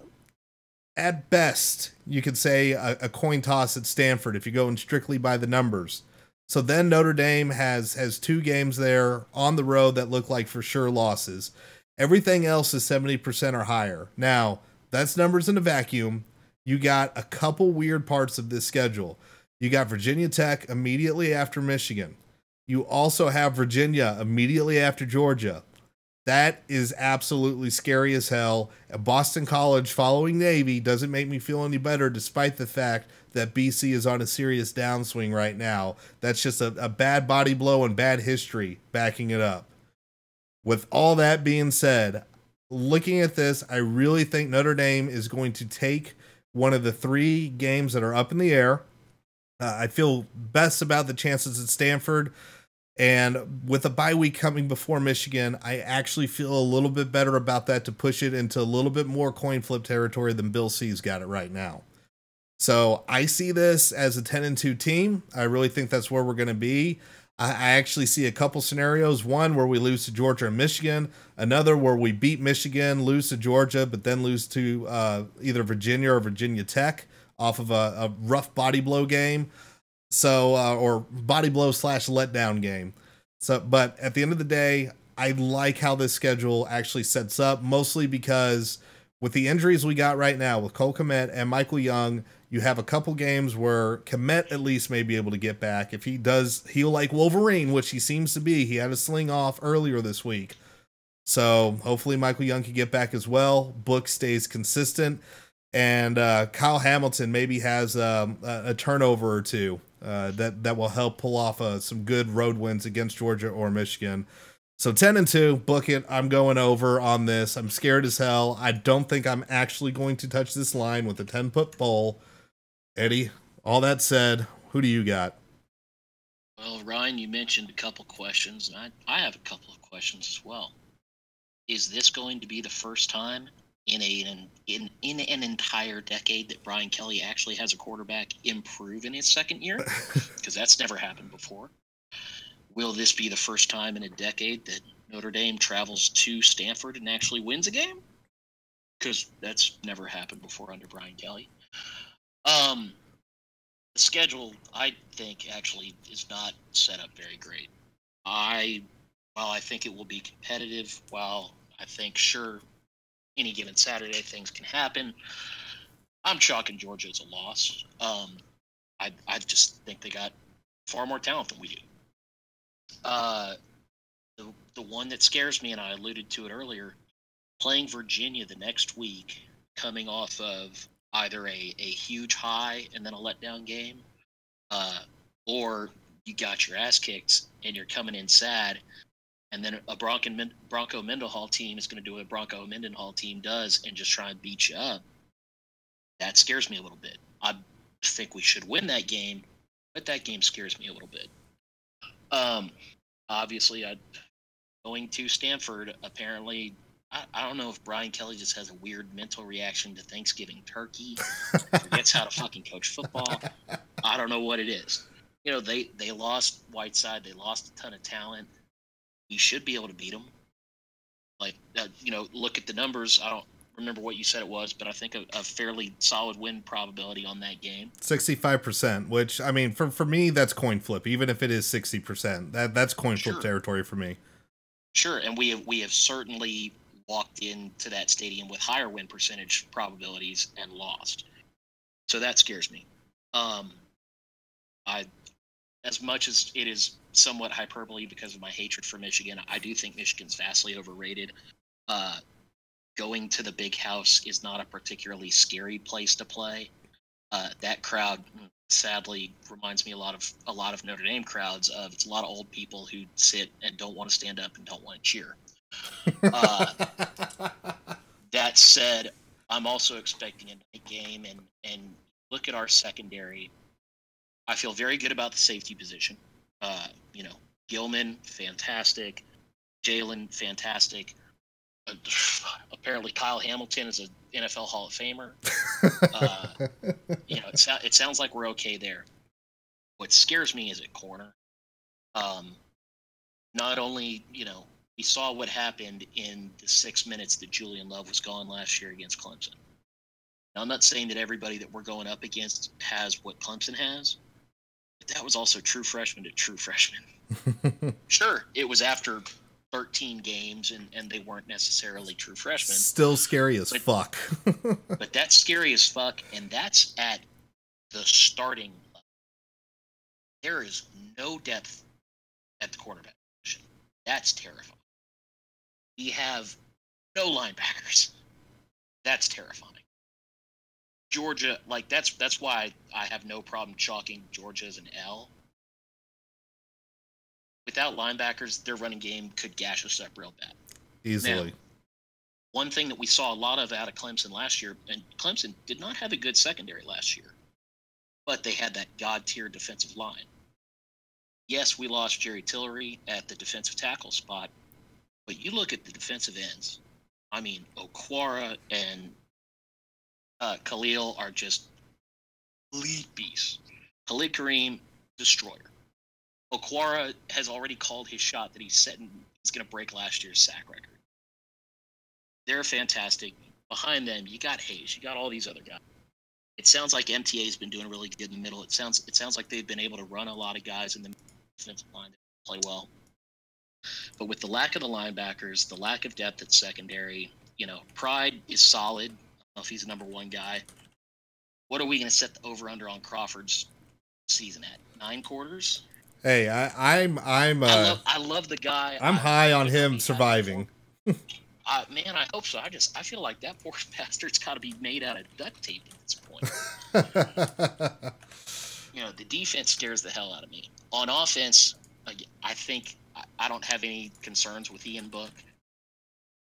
at best, you could say a coin toss at Stanford if you're going strictly by the numbers. So then Notre Dame has 2 games there on the road that look like for sure losses. Everything else is 70% or higher. Now, that's numbers in a vacuum. You got a couple weird parts of this schedule. You got Virginia Tech immediately after Michigan. You also have Virginia immediately after Georgia. That is absolutely scary as hell. Boston College following Navy doesn't make me feel any better, despite the fact that BC is on a serious downswing right now. That's just a bad body blow and bad history backing it up. With all that being said, looking at this, I really think Notre Dame is going to take one of the 3 games that are up in the air. I feel best about the chances at Stanford. And with a bye week coming before Michigan, I actually feel a little bit better about that to push it into a little bit more coin flip territory than Bill C's got it right now. So I see this as a 10-2 team. I really think that's where we're going to be. I actually see a couple scenarios. One where we lose to Georgia and Michigan. Another where we beat Michigan, lose to Georgia, but then lose to either Virginia or Virginia Tech off of a rough body blow game. So, or body blow / letdown game. So, but at the end of the day, I like how this schedule actually sets up, mostly because with the injuries we got right now with Cole Kmet and Michael Young, you have a couple games where Kmet at least may be able to get back. If he does heal like Wolverine, which he seems to be, he had a sling off earlier this week. So hopefully Michael Young can get back as well. Book stays consistent. And Kyle Hamilton maybe has a turnover or two that will help pull off some good road wins against Georgia or Michigan. So 10-2, book it. I'm going over on this. I'm scared as hell. I don't think I'm actually going to touch this line with a 10-foot pole. Eddie, all that said, who do you got? Well, Ryan, you mentioned a couple questions, and I have a couple of questions as well. Is this going to be the first time in an entire decade that Brian Kelly actually has a quarterback improve in his second year? Because that's never happened before. Will this be the first time in a decade that Notre Dame travels to Stanford and actually wins a game? Because that's never happened before under Brian Kelly. The schedule, I think, actually is not set up very great. While I think it will be competitive, while I think, sure, any given Saturday things can happen, I'm chalking Georgia as a loss. I just think they got far more talent than we do. The one that scares me, and I alluded to it earlier, playing Virginia the next week, coming off of either a huge high and then a letdown game, or you got your ass kicked and you're coming in sad, and then a Bronco Mendenhall team is going to do what Bronco Mendenhall team does and just try and beat you up. That scares me a little bit. I think we should win that game, but that game scares me a little bit. Obviously, going to Stanford, apparently, I don't know if Brian Kelly just has a weird mental reaction to Thanksgiving turkey, forgets how to fucking coach football. I don't know what it is. You know, they lost Whiteside. They lost a ton of talent. We should be able to beat them. Like, look at the numbers. I don't remember what you said it was, but I think a fairly solid win probability on that game. 65%, which, I mean, for me, that's coin flip. Even if it is 60%, that's coin flip territory for me. Sure, and we have certainly walked into that stadium with higher win percentage probabilities and lost. So that scares me. As much as it is somewhat hyperbole because of my hatred for Michigan, I do think Michigan's vastly overrated. Going to the Big House is not a particularly scary place to play. That crowd, sadly, reminds me a lot of Notre Dame crowds. It's a lot of old people who sit and don't want to stand up and don't want to cheer. That said, I'm also expecting a night game, and look at our secondary. I feel very good about the safety position. Gilman, fantastic. Jalen, fantastic. Apparently, Kyle Hamilton is an NFL Hall of Famer. It sounds like we're okay there. What scares me is at corner. Not only, we saw what happened in the 6 minutes that Julian Love was gone last year against Clemson. Now, I'm not saying that everybody that we're going up against has what Clemson has, but that was also true freshman to true freshman. Sure, it was after 13 games, and they weren't necessarily true freshmen. Still scary as fuck. But that's scary as fuck, and that's at the starting level. There is no depth at the quarterback position. That's terrifying. We have no linebackers. That's terrifying. Georgia, that's why I have no problem chalking Georgia as an L. Without linebackers, their running game could gash us up real bad. Easily. Now, one thing that we saw a lot of out of Clemson last year, and Clemson did not have a good secondary last year, but they had that god-tier defensive line. Yes, we lost Jerry Tillery at the defensive tackle spot, but you look at the defensive ends. I mean, Okwara and Khalil are just elite beasts. Khalid Kareem, destroyer. Okwara has already called his shot that he's going to break last year's sack record. They're fantastic. Behind them, you got Hayes. You got all these other guys. It sounds like MTA's been doing really good in the middle. It sounds like they've been able to run a lot of guys in the defensive line that play well. But with the lack of the linebackers, the lack of depth at secondary, Pride is solid. I don't know if he's the number one guy. What are we going to set the over/under on Crawford's season at? 9 quarters? Hey, I love the guy. I'm high on him surviving. Man, I hope so. I feel like that poor bastard's got to be made out of duct tape at this point. The defense scares the hell out of me. On offense, I think I don't have any concerns with Ian Book.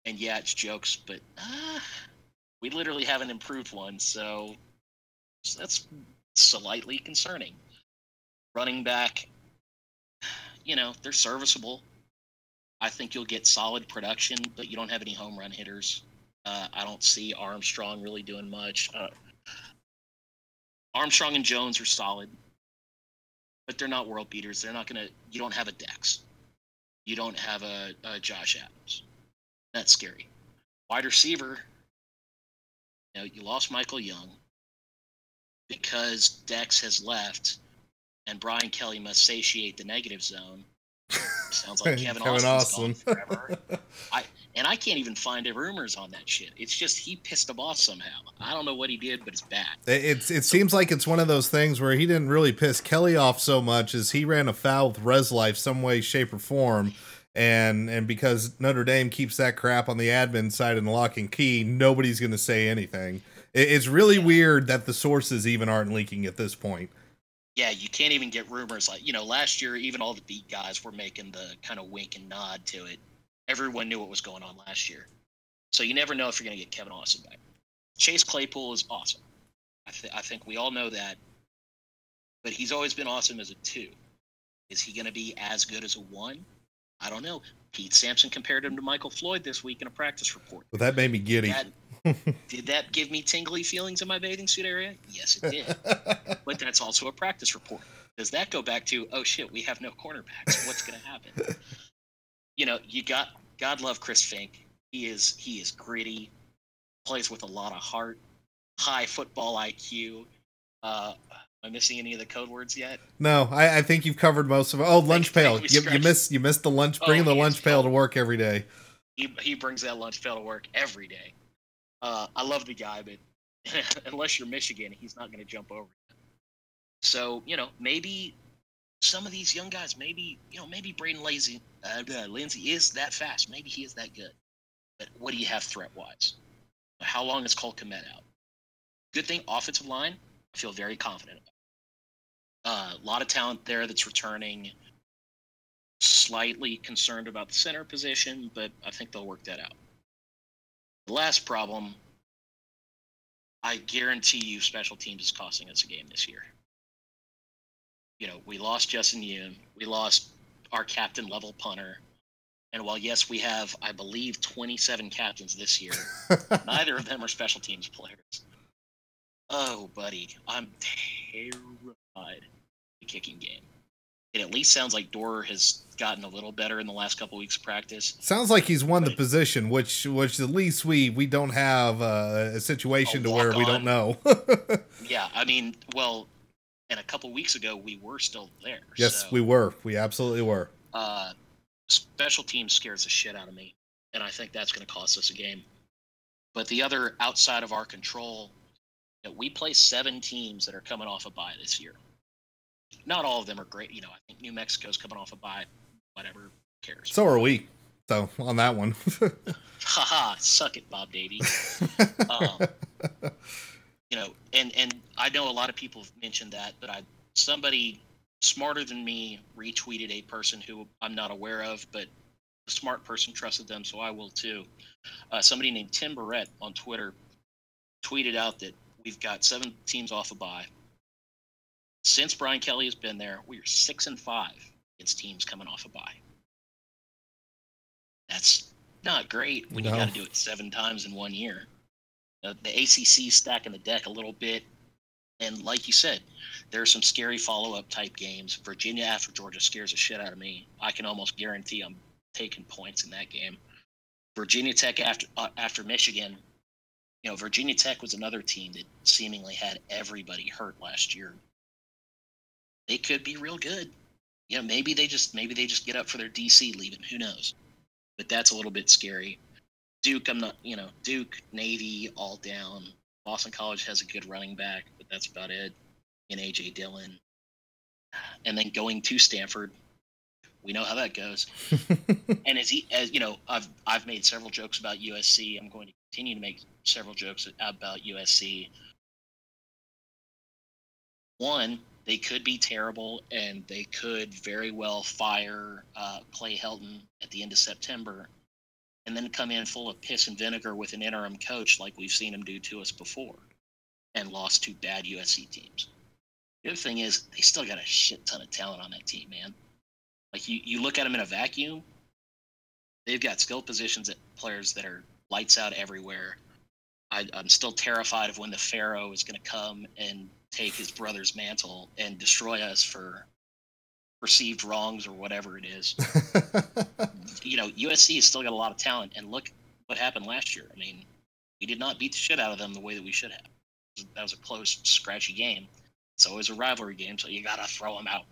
And yeah, it's jokes, but we literally haven't improved one, so that's slightly concerning. Running back, they're serviceable. I think you'll get solid production, but you don't have any home run hitters. I don't see Armstrong really doing much. Armstrong and Jones are solid, but they're not world beaters. You don't have a Dex. You don't have a Josh Adams. That's scary. Wide receiver, you lost Michael Young because Dex has left and Brian Kelly must satiate the negative zone. Sounds like Kevin Austin. Forever. I can't even find rumors on that shit. It's just he pissed him off somehow. I don't know what he did, but it's bad. It seems like it's one of those things where he didn't really piss Kelly off so much as he ran afoul with ResLife some way, shape, or form. And because Notre Dame keeps that crap on the admin side and lock and key, nobody's going to say anything. It's really weird that the sources even aren't leaking at this point. Yeah, you can't even get rumors last year, even all the beat guys were making the kind of wink and nod to it. Everyone knew what was going on last year. So you never know if you're going to get Kevin Austin back. Chase Claypool is awesome. I think we all know that. But he's always been awesome as a 2. Is he going to be as good as a 1? I don't know. Pete Sampson compared him to Michael Floyd this week in a practice report. Well, that made me giddy. Did that give me tingly feelings in my bathing suit area? Yes, it did. But that's also a practice report. Does that go back to, oh shit, we have no cornerbacks? What's going to happen? God love Chris Fink. He is gritty, plays with a lot of heart, high football IQ. Am I missing any of the code words yet? No, I think you've covered most of it. Oh, lunch pail. You missed the lunch. Bringing the lunch pail to work every day. He brings that lunch pail to work every day. I love the guy, but unless you're Michigan, he's not going to jump over you. So, maybe some of these young guys, maybe Braden Lindsey is that fast. Maybe he is that good. But what do you have threat-wise? How long is Cole Kmet out? Good thing, offensive line, I feel very confident about. A lot of talent there that's returning. Slightly concerned about the center position, but I think they'll work that out. The last problem, I guarantee you special teams is costing us a game this year. We lost Justin Yoon. We lost our captain level punter. And while, yes, we have, I believe, 27 captains this year, neither of them are special teams players. Oh, buddy, I'm terrified of the kicking game. It at least sounds like Dorr has gotten a little better in the last couple weeks of practice. Sounds like he's won the position, which at least we don't have a situation to where we don't know. Yeah, I mean, well, and a couple weeks ago we were still there. Yes, so, we were. We absolutely were. Special teams scares the shit out of me, and I think that's going to cost us a game. But the other outside of our control, we play 7 teams that are coming off a bye this year. Not all of them are great. I think New Mexico's coming off a bye. Whatever, who cares? So are we. So on that one. Haha, suck it, Bob Davey. And I know a lot of people have mentioned that, but somebody smarter than me retweeted a person who I'm not aware of, but a smart person trusted them, so I will too. Somebody named Tim Barrett on Twitter tweeted out that we've got 7 teams off a bye. Since Brian Kelly has been there, we are 6-5 against teams coming off a bye. That's not great when you got to do it 7 times in 1 year. The ACC stacking the deck a little bit. And like you said, there are some scary follow-up type games. Virginia after Georgia scares the shit out of me. I can almost guarantee I'm taking points in that game. Virginia Tech after Michigan. Virginia Tech was another team that seemingly had everybody hurt last year. They could be real good. Maybe they just get up for their DC leaving. Who knows? But that's a little bit scary. Duke, Duke, Navy, all down. Boston College has a good running back, but that's about it. And A.J. Dillon. And then going to Stanford, we know how that goes. And I've made several jokes about USC. I'm going to continue to make several jokes about USC. One, they could be terrible, and they could very well fire Clay Helton at the end of September, and then come in full of piss and vinegar with an interim coach like we've seen him do to us before, and lost to bad USC teams. The other thing is, they still got a shit ton of talent on that team, man. Like, you look at them in a vacuum, they've got skill positions at players that are lights out everywhere. I'm still terrified of when the Pharaoh is going to come and take his brother's mantle and destroy us for perceived wrongs or whatever it is. USC has still got a lot of talent, and look what happened last year. I mean, we did not beat the shit out of them the way that we should have. That was a close, scratchy game. It's always a rivalry game, so you got to throw them out.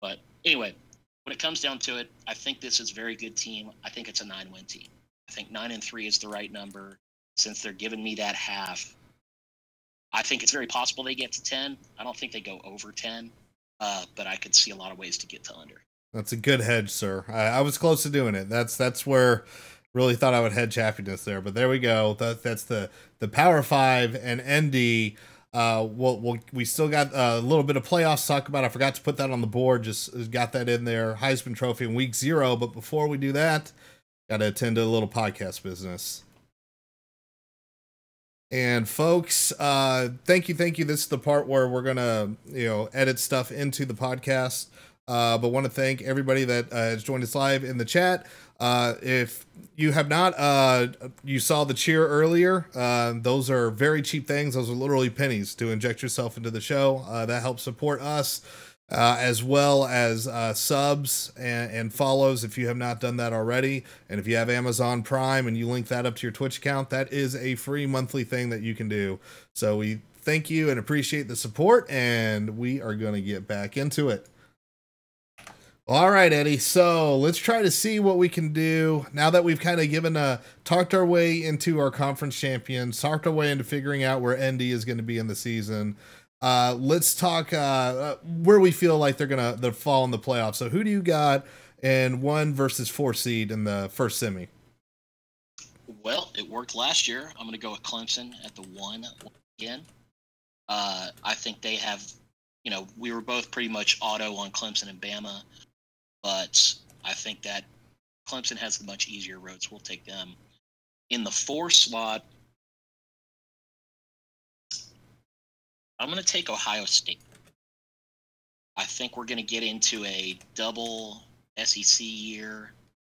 But anyway, when it comes down to it, I think this is a very good team. I think it's a 9-win team. I think 9-3 is the right number. Since they're giving me that half, I think it's very possible they get to 10. I don't think they go over 10, but I could see a lot of ways to get to under. That's a good hedge, sir. I was close to doing it. That's where really thought I would hedge happiness there, but there we go. That's the Power 5 and ND. We still got a little bit of playoffs to talk about. I forgot to put that on the board. Just got that in there. Heisman Trophy in week 0. But before we do that, got to attend to a little podcast business. And folks, thank you. This is the part where we're gonna, edit stuff into the podcast. But want to thank everybody that has joined us live in the chat. If you have not, you saw the cheer earlier. Those are very cheap things. Those are literally pennies to inject yourself into the show. That helps support us, as well as subs and follows if you have not done that already. And if you have Amazon Prime and you link that up to your Twitch account, that is a free monthly thing that you can do. So we thank you and appreciate the support, and we are going to get back into it. All right, Eddie. So let's try to see what we can do now that we've kind of talked our way into our conference champions, talked our way into figuring out where ND is going to be in the season. Let's talk where we feel like they'll fall in the playoffs. So who do you got in 1 versus 4 seed in the first semi? Well, it worked last year. I'm going to go with Clemson at the 1 again. I think they have, we were both pretty much auto on Clemson and Bama, but I think that Clemson has the much easier road, so we'll take them. In the 4 slot, I'm going to take Ohio State. I think we're going to get into a double SEC year,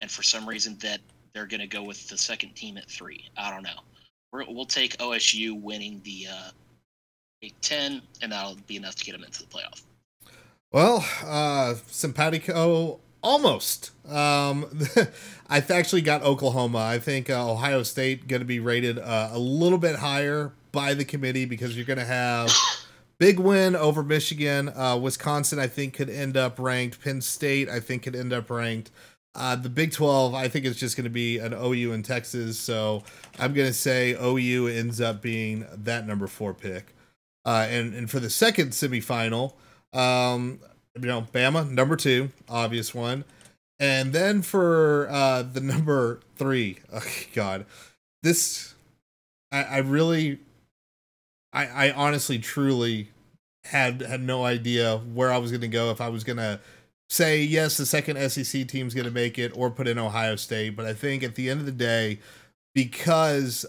and for some reason that they're going to go with the second team at 3. I don't know. We'll take OSU winning the Big Ten, and that'll be enough to get them into the playoff. Well, simpatico, almost. I've actually got Oklahoma. I think Ohio State going to be rated a little bit higher by the committee because you're going to have big win over Michigan. Wisconsin, I think, could end up ranked. Penn State, I think, could end up ranked. The Big 12, I think it's just going to be an OU in Texas. So I'm going to say OU ends up being that number 4 pick. And for the second semifinal, Bama, number 2, obvious one. And then for the number 3, oh God, this, I honestly, truly had no idea where I was going to go, if I was going to say, yes, the second SEC team's going to make it, or put in Ohio State. But I think at the end of the day, because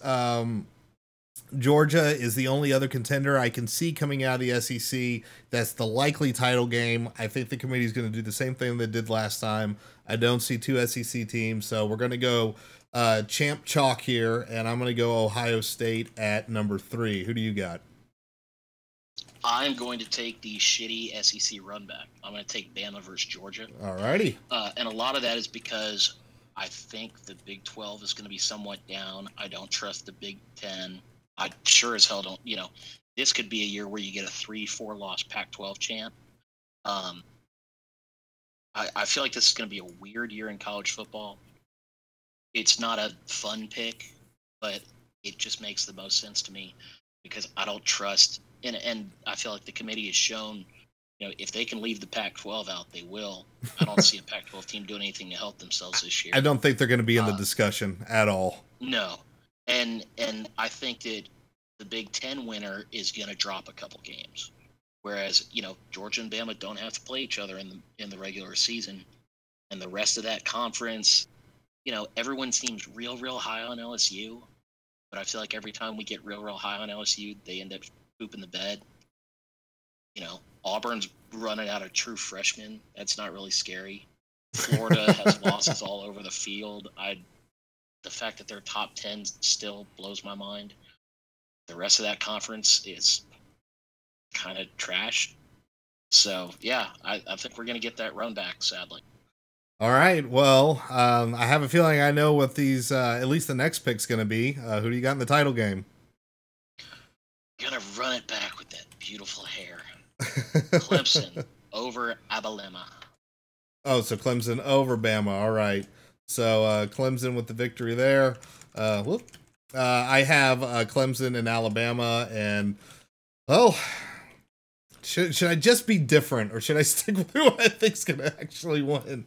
Georgia is the only other contender I can see coming out of the SEC, that's the likely title game. I think the committee is going to do the same thing they did last time. I don't see 2 SEC teams, so we're going to go champ chalk here, and I'm going to go Ohio State at number 3. Who do you got? I'm going to take the shitty SEC run back. I'm going to take Bama versus Georgia. All righty. And a lot of that is because I think the Big 12 is going to be somewhat down. I don't trust the Big 10. I sure as hell don't. This could be a year where you get a 3-4 loss Pac-12 champ. I feel like this is going to be a weird year in college football. It's not a fun pick, but it just makes the most sense to me because I don't trust. And I feel like the committee has shown, if they can leave the Pac-12 out, they will. I don't see a Pac-12 team doing anything to help themselves this year. I don't think they're going to be in the discussion at all. No. And I think that the Big Ten winner is going to drop a couple games. Whereas, Georgia and Bama don't have to play each other in the regular season. And the rest of that conference, everyone seems real, real high on LSU. But I feel like every time we get real, real high on LSU, they end up pooping the bed. Auburn's running out of true freshmen. That's not really scary. Florida has losses all over the field. The fact that they're top 10 still blows my mind. The rest of that conference is kind of trash. So, yeah, I think we're going to get that run back, sadly. All right. Well, I have a feeling I know what these, at least the next pick's going to be. Who do you got in the title game? Gonna run it back with that beautiful hair. Clemson over Alabama. Oh, so Clemson over Bama. All right. So Clemson with the victory there. I have Clemson and Alabama, and should I just be different, or should I stick with who I think's going to actually win?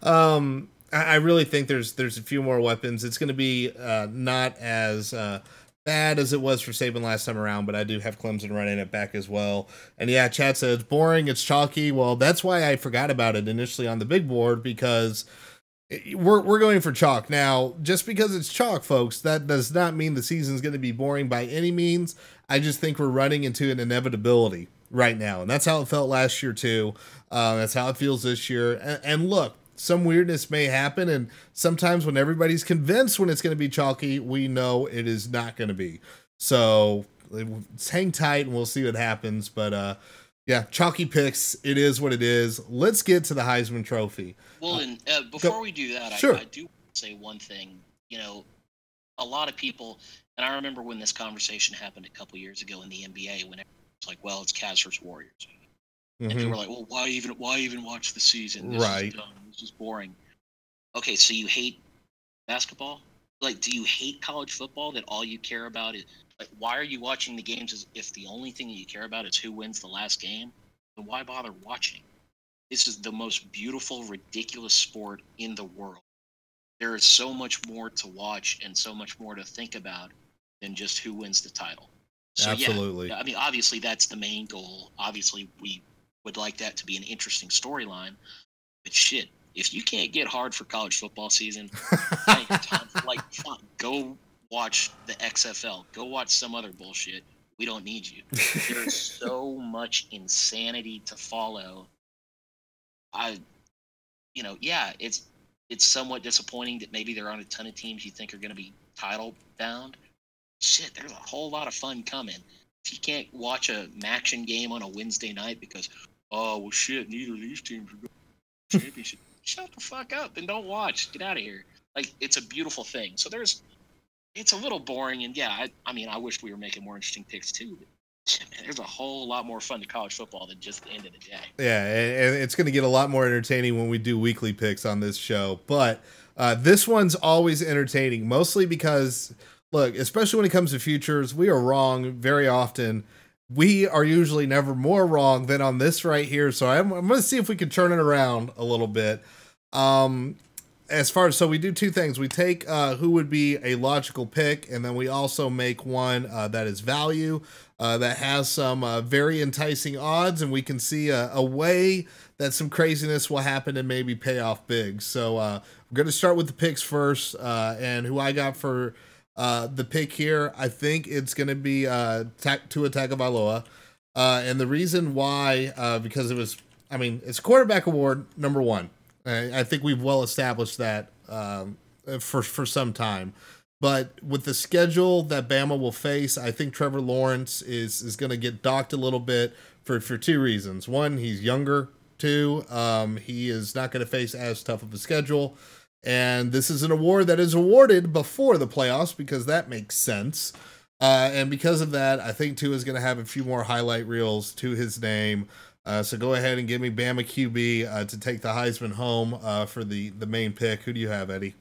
I really think there's a few more weapons. It's going to be not as bad as it was for Saban last time around, but I do have Clemson running it back as well. And yeah, Chad said it's boring, it's chalky. Well, that's why I forgot about it initially on the big board, because we're going for chalk. Now, just because it's chalk, folks, that does not mean the season's going to be boring by any means. I just think we're running into an inevitability right now, and that's how it felt last year too. That's how it feels this year. And look, some weirdness may happen, and sometimes when everybody's convinced when it's going to be chalky, we know it is not going to be. So let's hang tight and we'll see what happens. But yeah, chalky picks, it is what it is. Let's get to the Heisman Trophy. Well, and before we do that, sure. I do want to say one thing. A lot of people, and I remember when this conversation happened a couple years ago in the NBA, when it was like, well, it's Cavs versus Warriors. And people were like, well, why even watch the season? This is dumb. This is boring. Okay, so you hate basketball? Like, do you hate college football that all you care about is, like, why are you watching the games if the only thing that you care about is who wins the last game? Then why bother watching? This is the most beautiful, ridiculous sport in the world. There is so much more to watch and so much more to think about than just who wins the title. So, absolutely. Yeah, I mean, obviously, that's the main goal. Obviously, we would like that to be an interesting storyline. But shit, if you can't get hard for college football season, go watch the XFL. Go watch some other bullshit. We don't need you. There's so much insanity to follow. It's it's somewhat disappointing that maybe there aren't a ton of teams you think are going to be title bound. Shit, there's a whole lot of fun coming. If you can't watch a Maction game on a Wednesday night because, oh, well, shit, neither of these teams are going to championship. Shut the fuck up and don't watch. Get out of here. Like, it's a beautiful thing. So it's a little boring. And yeah, I mean, I wish we were making more interesting picks too. But shit, man, there's a whole lot more fun to college football than just the end of the day. Yeah, and it's going to get a lot more entertaining when we do weekly picks on this show. But this one's always entertaining, mostly because, look, especially when it comes to futures, we are wrong very often. We are usually never more wrong than on this right here. So I'm going to see if we can turn it around a little bit. As far as, so we do two things. We take who would be a logical pick, and then we also make one that is value, that has some very enticing odds, and we can see a way that some craziness will happen and maybe pay off big. So we're going to start with the picks first, and who I got for the pick here, I think it's going to be Tua Tagovailoa. And the reason why, because it was, I mean, it's quarterback award, number one. I think we've well established that for some time. But with the schedule that Bama will face, I think Trevor Lawrence is going to get docked a little bit for two reasons. One, he's younger. Two, he is not going to face as tough of a schedule. And this is an award that is awarded before the playoffs because that makes sense. And because of that, I think Tua is going to have a few more highlight reels to his name. So go ahead and give me Bama QB to take the Heisman home for the main pick. Who do you have, Eddie?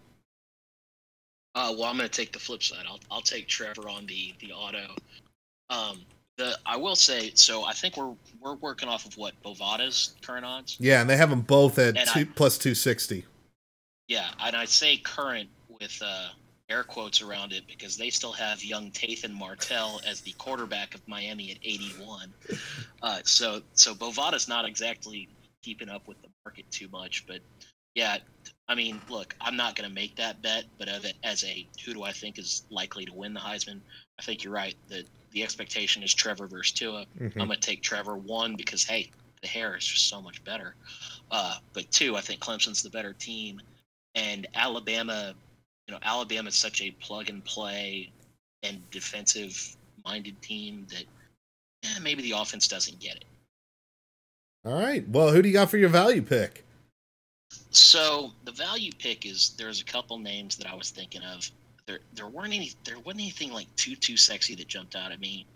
Well, I'm going to take the flip side. I'll take Trevor on the auto. I will say, so I think we're working off of what Bovada's current odds. Yeah, and they have them both at plus 260. Yeah, and I say current with air quotes around it because they still have young Tathan Martell as the quarterback of Miami at 81. So Bovada's not exactly keeping up with the market too much, but yeah, I mean, look, I'm not going to make that bet, but as a who do I think is likely to win the Heisman, I think you're right that the expectation is Trevor versus Tua. Mm-hmm. I'm going to take Trevor, one, because, hey, the hair is just so much better. But two, I think Clemson's the better team. And Alabama, Alabama is such a plug-and-play and defensive-minded team that maybe the offense doesn't get it. All right. Well, who do you got for your value pick? So the value pick is there's a couple names that I was thinking of. There wasn't anything like too sexy that jumped out at me.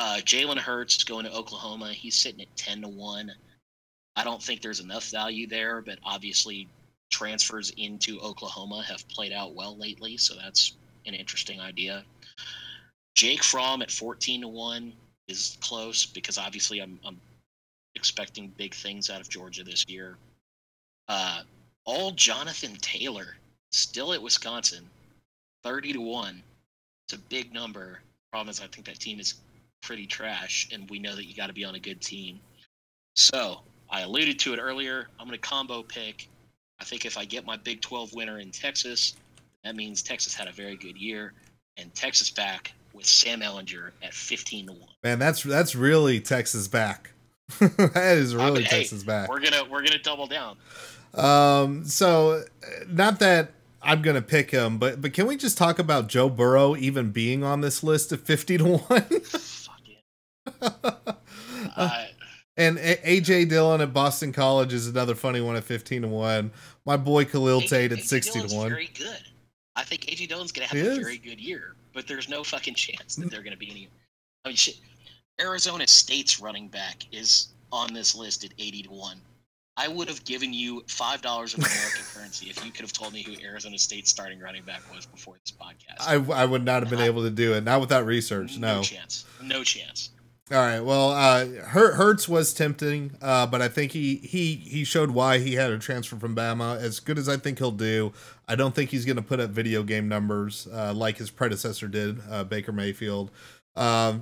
Jalen Hurts is going to Oklahoma. He's sitting at 10-1. I don't think there's enough value there, but obviously transfers into Oklahoma have played out well lately, so that's an interesting idea. Jake Fromm at 14-1 is close because obviously I'm expecting big things out of Georgia this year. All Jonathan Taylor still at Wisconsin, 30-1. It's a big number. Problem is, I think that team is pretty trash, and we know that you got to be on a good team. So I alluded to it earlier. I'm going to combo pick. I think if I get my Big 12 winner in Texas, that means Texas had a very good year, and Texas back with Sam Ehlinger at 15-1. Man, that's really Texas back. That is really Texas back. We're gonna double down. So not that I'm gonna pick him, but can we just talk about Joe Burrow even being on this list of 50-1? Fuck yeah. And A.J. Dillon at Boston College is another funny one at 15-1. My boy Khalil Tate at 60-1. Very good. I think A.J. Dillon's gonna have a very good year, but there's no fucking chance that they're gonna be any. I mean, shit. Arizona State's running back is on this list at 80-1. I would have given you $5 of American currency if you could have told me who Arizona State's starting running back was before this podcast. I would not have been able to do it, not without research. No chance. No chance. All right. Well, Hurts was tempting, but I think he showed why he had a transfer from Bama. As good as I think he'll do, I don't think he's going to put up video game numbers like his predecessor did, Baker Mayfield.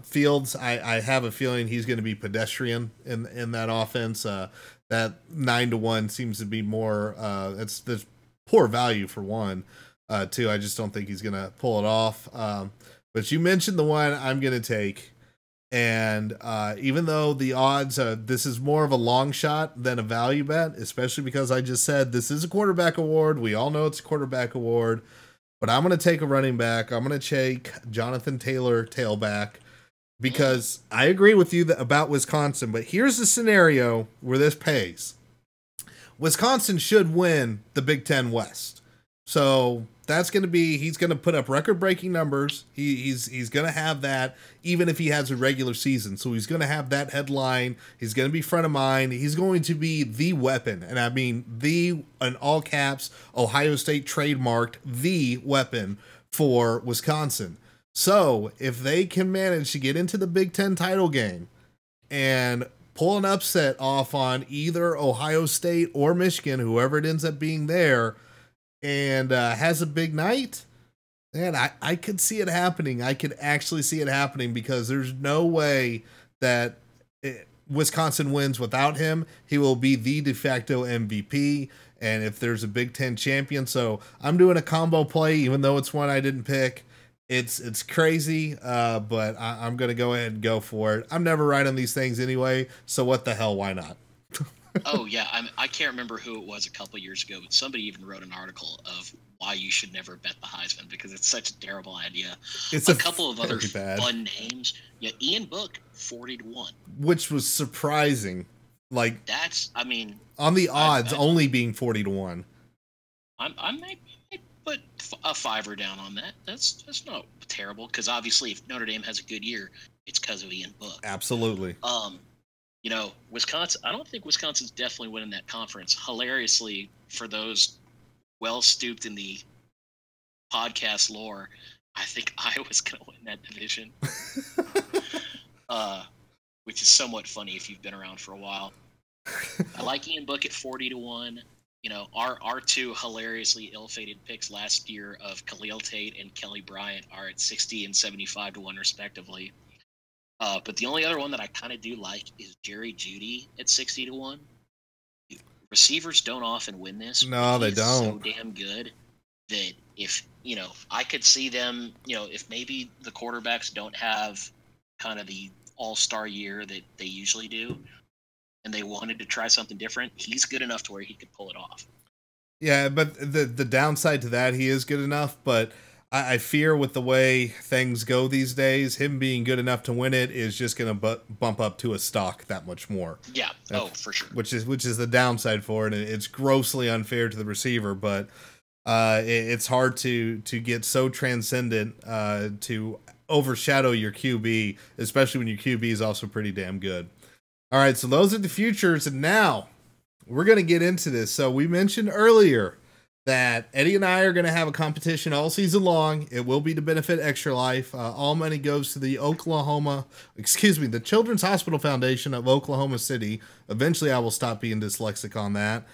Fields, I have a feeling he's going to be pedestrian in that offense. That 9-1 seems to be more. There's poor value for one. Two, I just don't think he's going to pull it off. But you mentioned the one I'm going to take. And even though the odds, this is more of a long shot than a value bet, especially because I just said this is a quarterback award. We all know it's a quarterback award, but I'm going to take a running back. I'm going to take Jonathan Taylor tailback because I agree with you about Wisconsin. But here's the scenario where this pays. Wisconsin should win the Big Ten West. So that's going to be, he's going to put up record-breaking numbers. He's going to have that even if he has a regular season. So he's going to have that headline. He's going to be front of mind. He's going to be the weapon. And I mean the, in all caps, Ohio State trademarked the weapon for Wisconsin. So if they can manage to get into the Big Ten title game and pull an upset off on either Ohio State or Michigan, whoever it ends up being there, and has a big night, man, I could see it happening. I could actually see it happening because there's no way that Wisconsin wins without him. He will be the de facto MVP, and if there's a Big Ten champion. So I'm doing a combo play, even though it's one I didn't pick. It's crazy, but I'm going to go ahead and go for it. I'm never right on these things anyway, so what the hell, why not? Oh, yeah. I can't remember who it was a couple years ago, but somebody even wrote an article of why you should never bet the Heisman because it's such a terrible idea. It's a couple of other fun names. Yeah, Ian Book, 40-1. Which was surprising. Like, that's, I mean, on the odds only being 40-1. I might put a $5 down on that. That's not terrible because obviously if Notre Dame has a good year, it's because of Ian Book. Absolutely. You know, Wisconsin, I don't think Wisconsin's definitely winning that conference. Hilariously, for those well-stooped in the podcast lore, I think Iowa's going to win that division. Which is somewhat funny if you've been around for a while. I like Ian Book at 40-1. You know, our two hilariously ill-fated picks last year of Khalil Tate and Kelly Bryant are at 60 and 75-1 respectively. But the only other one that I kind of do like is Jerry Jeudy at 60-1. Receivers don't often win this. No, they don't. So damn good that if, you know, I could see them, you know, if maybe the quarterbacks don't have kind of the all-star year that they usually do and they wanted to try something different, he's good enough to where he could pull it off. Yeah, but the downside to that, he is good enough, but I fear with the way things go these days, him being good enough to win it is just going to bump up to a stock that much more. Yeah, for sure. Which is the downside for it. It's grossly unfair to the receiver, but it's hard to get so transcendent to overshadow your QB, especially when your QB is also pretty damn good. All right, so those are the futures, and now we're going to get into this. So we mentioned earlier that Eddie and I are going to have a competition all season long. It will be to benefit Extra Life. All money goes to the Children's Hospital Foundation of Oklahoma City. Eventually, I will stop being dyslexic on that.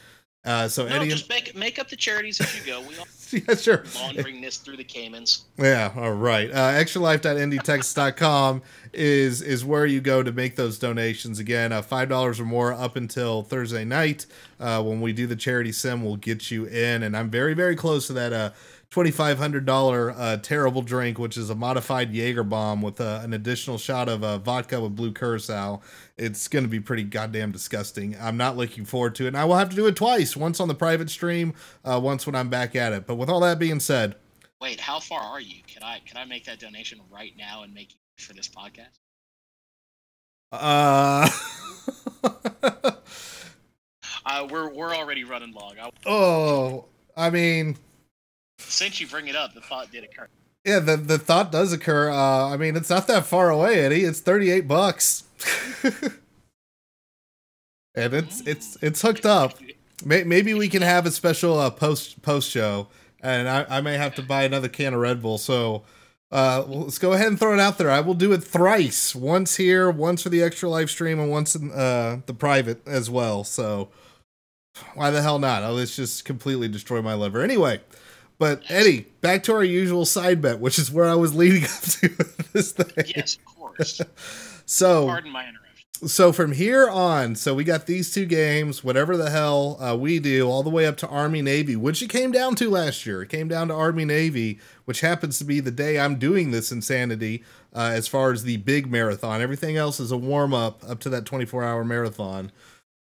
Eddie, just make up the charities as you go. We all yeah, sure. laundering this through the Caymans. Yeah, all right. Extralife.indtexas.com is where you go to make those donations. Again, $5 or more up until Thursday night. When we do the charity sim, we'll get you in. And I'm very, very close to that $2,500 terrible drink, which is a modified Jaeger bomb with an additional shot of vodka with blue curacao. It's going to be pretty goddamn disgusting. I'm not looking forward to it. And I will have to do it twice, once on the private stream, once when I'm back at it. But with all that being said. Wait, how far are you? Can I make that donation right now and make you for this podcast? We're already running long. I mean, since you bring it up, the thought did occur. Yeah, the thought does occur. I mean, it's not that far away, Eddie. It's $38. And it's hooked up. Maybe we can have a special post show, and I may have to buy another can of Red Bull. So let's go ahead and throw it out there. I will do it thrice. Once here, once for the Extra Live stream, and once in the private as well. So why the hell not? Let's just completely destroy my liver. Anyway, but Eddie, back to our usual side bet, which is where I was leading up to this thing. Yes, of course. So, pardon my interruption. So from here on, so we got these two games, whatever the hell we do, all the way up to Army Navy, which it came down to last year. It came down to Army Navy, which happens to be the day I'm doing this insanity as far as the big marathon. Everything else is a warm up to that 24-hour marathon.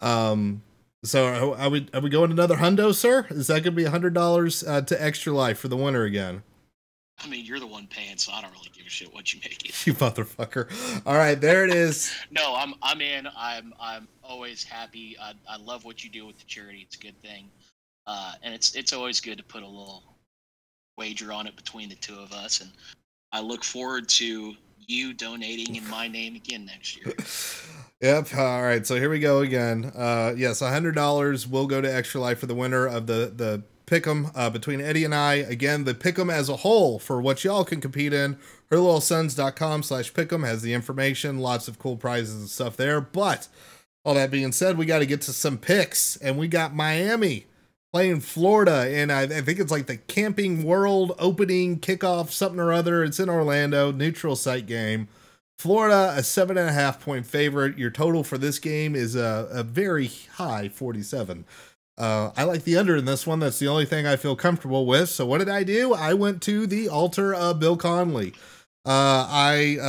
So are we going another hundo, sir? Is that going to be $100 to Extra Life for the winner again? I mean, you're the one paying, so I don't really give a shit what you make it. You motherfucker! All right, there it is. No, I'm in. I'm always happy. I love what you do with the charity. It's a good thing, and it's always good to put a little wager on it between the two of us. And I look forward to you donating in my name again next year. Yep. All right. So here we go again. Yes, $100 will go to Extra Life for the winner of the pick'em between Eddie and I. Again, the pick'em as a whole for what y'all can compete in. HerLittleSons.com/pick'em has the information. Lots of cool prizes and stuff there. But all that being said, we got to get to some picks, and we got Miami playing Florida, and I think it's like the Camping World opening kickoff, something or other. It's in Orlando, neutral site game. Florida, a 7.5-point favorite. Your total for this game is a very high 47. I like the under in this one. That's the only thing I feel comfortable with. So what did I do? I went to the altar of Bill Conley. Here's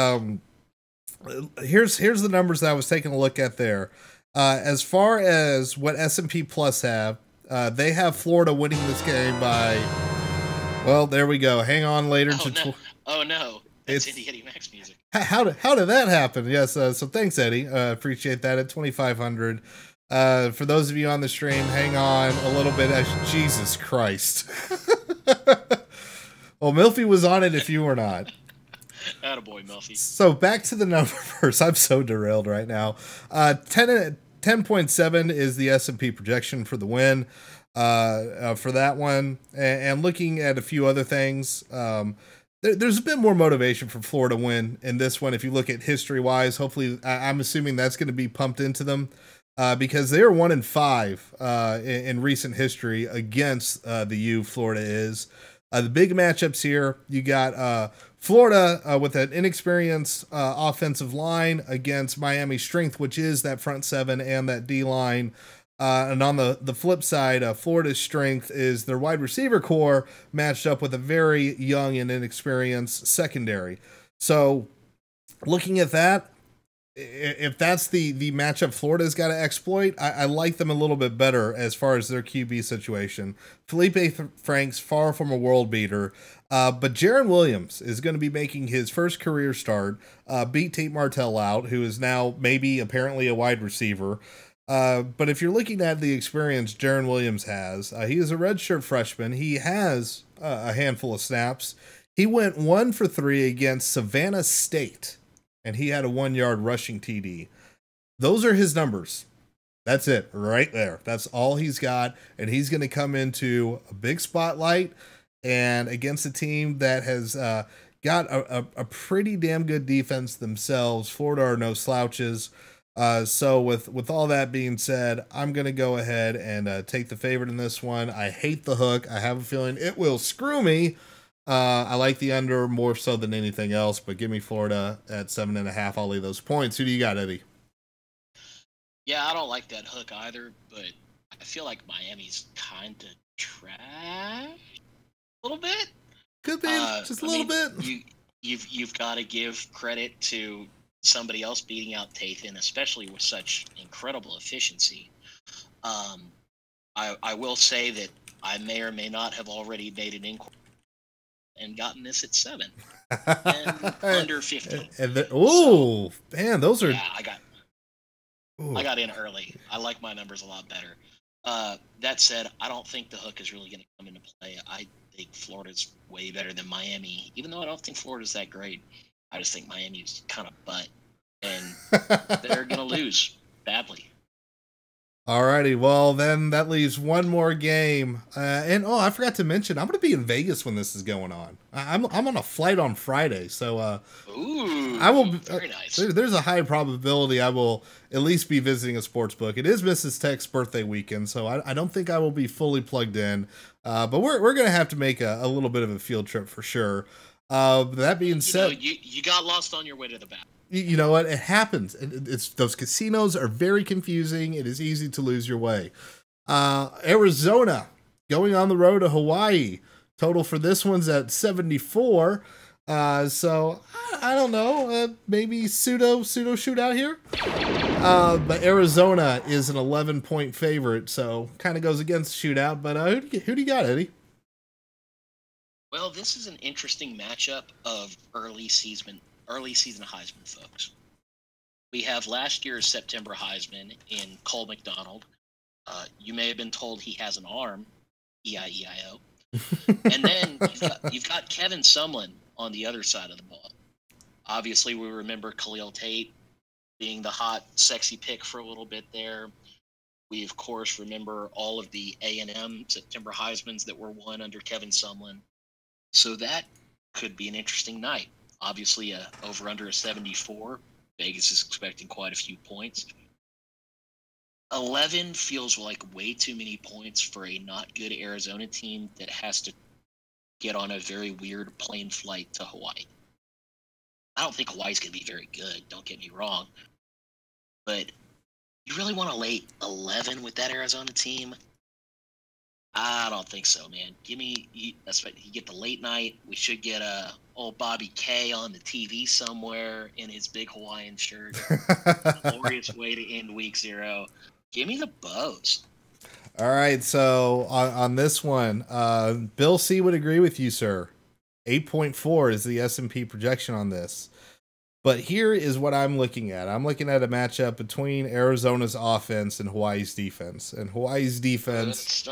the numbers that I was taking a look at there. As far as what S&P Plus have, they have Florida winning this game by, well, there we go. Hang on later. Oh no. It's Eddie Max music. How did that happen? Yes. So thanks, Eddie. Appreciate that at 2,500. For those of you on the stream, hang on a little bit. Jesus Christ. Well, Milfy was on it if you were not. Attaboy, Milfy. So back to the numbers. I'm so derailed right now. 10.7 is the S&P projection for the win for that one. And looking at a few other things, there's a bit more motivation for Florida win in this one. If you look at history-wise, hopefully, I'm assuming that's going to be pumped into them because they are 1-5 in recent history against the U. Florida is. The big matchups here, you got Florida with an inexperienced offensive line against Miami's strength, which is that front seven and that D line. And on the flip side, Florida's strength is their wide receiver core matched up with a very young and inexperienced secondary. So looking at that, if that's the matchup Florida's got to exploit, I like them a little bit better as far as their QB situation. Felipe Franks, far from a world beater, but Jaron Williams is going to be making his first career start, beat Tate Martell out, who is now maybe apparently a wide receiver. But if you're looking at the experience Jaron Williams has, he is a redshirt freshman. He has a handful of snaps. He went 1 for 3 against Savannah State, and he had a 1-yard rushing TD. Those are his numbers. That's it right there. That's all he's got. And he's going to come into a big spotlight and against a team that has got a pretty damn good defense themselves. Florida are no slouches. So with all that being said, I'm going to go ahead and take the favorite in this one. I hate the hook. I have a feeling it will screw me. I like the under more so than anything else, but give me Florida at 7.5. I'll leave those points. Who do you got, Eddie? Yeah, I don't like that hook either, but I feel like Miami's kind of trash a little bit. Could be just a little bit. You've got to give credit to somebody else beating out Tathan, especially with such incredible efficiency. I will say that I may or may not have already made an inquiry and gotten this at 7 and under 15. Oh, man, those are. Yeah, I got in early. I like my numbers a lot better. That said, I don't think the hook is really going to come into play. I think Florida's way better than Miami, even though I don't think Florida's that great. I just think Miami's kind of butt, and they're going to lose badly. Alrighty, well then that leaves one more game, and I forgot to mention I'm going to be in Vegas when this is going on. I'm on a flight on Friday, so Ooh, I will. Very nice. There's a high probability I will at least be visiting a sports book. It is Mrs. Tech's birthday weekend, so I don't think I will be fully plugged in, but we're going to have to make a little bit of a field trip for sure. That being said, you got lost on your way to the bathroom. You know what? It happens. It's those casinos are very confusing. It is easy to lose your way. Arizona going on the road to Hawaii. Total for this one's at 74. So I don't know. Maybe pseudo shootout here. But Arizona is an 11-point favorite, so kind of goes against shootout. But who do you got, Eddie? Well, this is an interesting matchup of early season Heisman folks. We have last year's September Heisman in Cole McDonald. You may have been told he has an arm, E-I-E-I-O. And then you've got Kevin Sumlin on the other side of the ball. Obviously, we remember Khalil Tate being the hot, sexy pick for a little bit there. We, of course, remember all of the A&M September Heismans that were won under Kevin Sumlin. So that could be an interesting night. Obviously, over under a 74. Vegas is expecting quite a few points. 11 feels like way too many points for a not good Arizona team that has to get on a very weird plane flight to Hawaii. I don't think Hawaii's going to be very good, don't get me wrong. But you really want to lay 11 with that Arizona team? I don't think so, man. That's right. You get the late night. We should get old Bobby K on the TV somewhere in his big Hawaiian shirt. Glorious way to end week 0. Give me the Bows. All right, so on this one, Bill C would agree with you, sir. 8.4 is the S&P projection on this. But here is what I'm looking at. I'm looking at a matchup between Arizona's offense and Hawaii's defense. And Hawaii's defense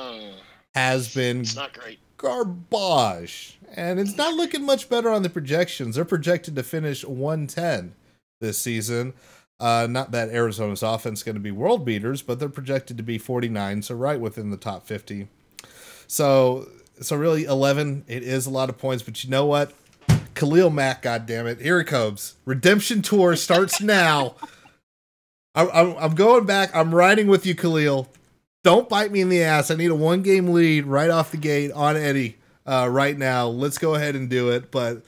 has been it's not great. Garbage. And it's not looking much better on the projections. They're projected to finish 110 this season. Not that Arizona's offense is going to be world beaters, but they're projected to be 49, so right within the top 50. So really 11, it is a lot of points, but you know what? Khalil Mack, goddammit. Here it comes. Redemption Tour starts now. I'm going back. I'm riding with you, Khalil. Don't bite me in the ass. I need a 1-game lead right off the gate on Eddie right now. Let's go ahead and do it. But,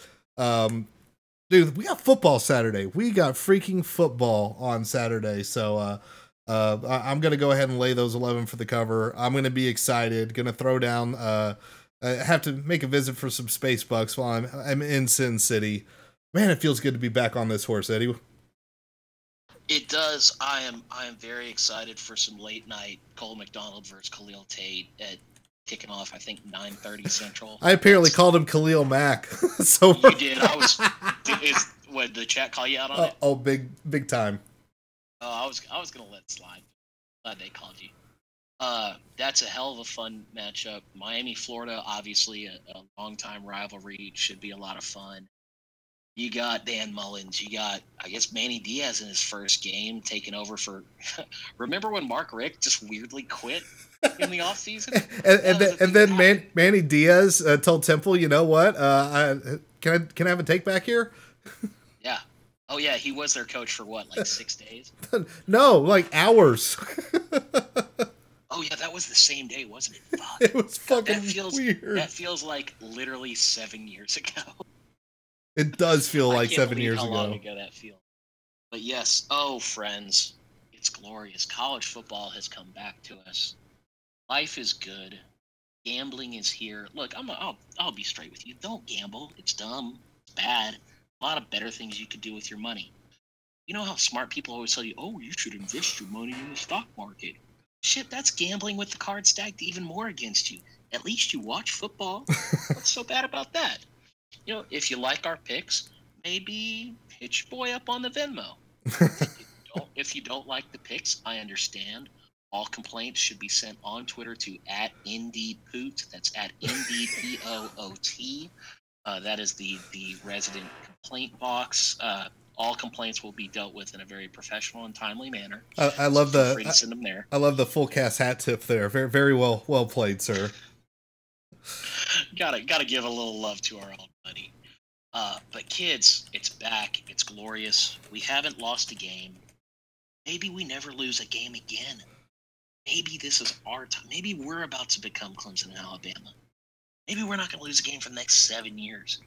dude, we got football Saturday. We got freaking football on Saturday. So I'm going to go ahead and lay those 11 for the cover. I'm going to be excited. Going to throw down. I have to make a visit for some Space Bucks while I'm in Sin City. Man, it feels good to be back on this horse, Eddie. It does. I am very excited for some late night Cole McDonald versus Khalil Tate at kicking off, I think 9:30 Central. I apparently called him Khalil Mack. So you did. What the chat call you out on it? Oh, big time. I was gonna let it slide. Glad they called you. That's a hell of a fun matchup. Miami, Florida, obviously a long-time rivalry. Should be a lot of fun. You got Dan Mullins. You got, I guess, Manny Diaz in his first game taking over for. Remember when Mark Richt just weirdly quit in the offseason? and then Manny Diaz told Temple, you know what? Can I have a take back here? Yeah. Oh yeah, he was their coach for what, like 6 days? No, like hours. Oh yeah, that was the same day, wasn't it? Fuck. It was fucking weird. That feels like literally 7 years ago. It does feel like 7 years how ago. Long ago that feels. But yes, oh friends, it's glorious. College football has come back to us. Life is good. Gambling is here. Look, I'll be straight with you. Don't gamble. It's dumb. It's bad. A lot of better things you could do with your money. You know how smart people always tell you, oh, you should invest your money in the stock market. Shit, that's gambling with the cards stacked even more against you. At least you watch football. What's so bad about that? You know, if you like our picks, maybe hit your boy up on the Venmo. If you don't like the picks, I understand. All complaints should be sent on Twitter to @IndyPoot. That's @IndyPoot. That is the resident complaint box. All complaints will be dealt with in a very professional and timely manner. I love so feel free to send them there. I love the full cast hat tip there. Very, very well played, sir. Gotta give a little love to our own buddy. But kids, it's back. It's glorious. We haven't lost a game. Maybe we never lose a game again. Maybe this is our time. Maybe we're about to become Clemson and Alabama. Maybe we're not going to lose a game for the next 7 years.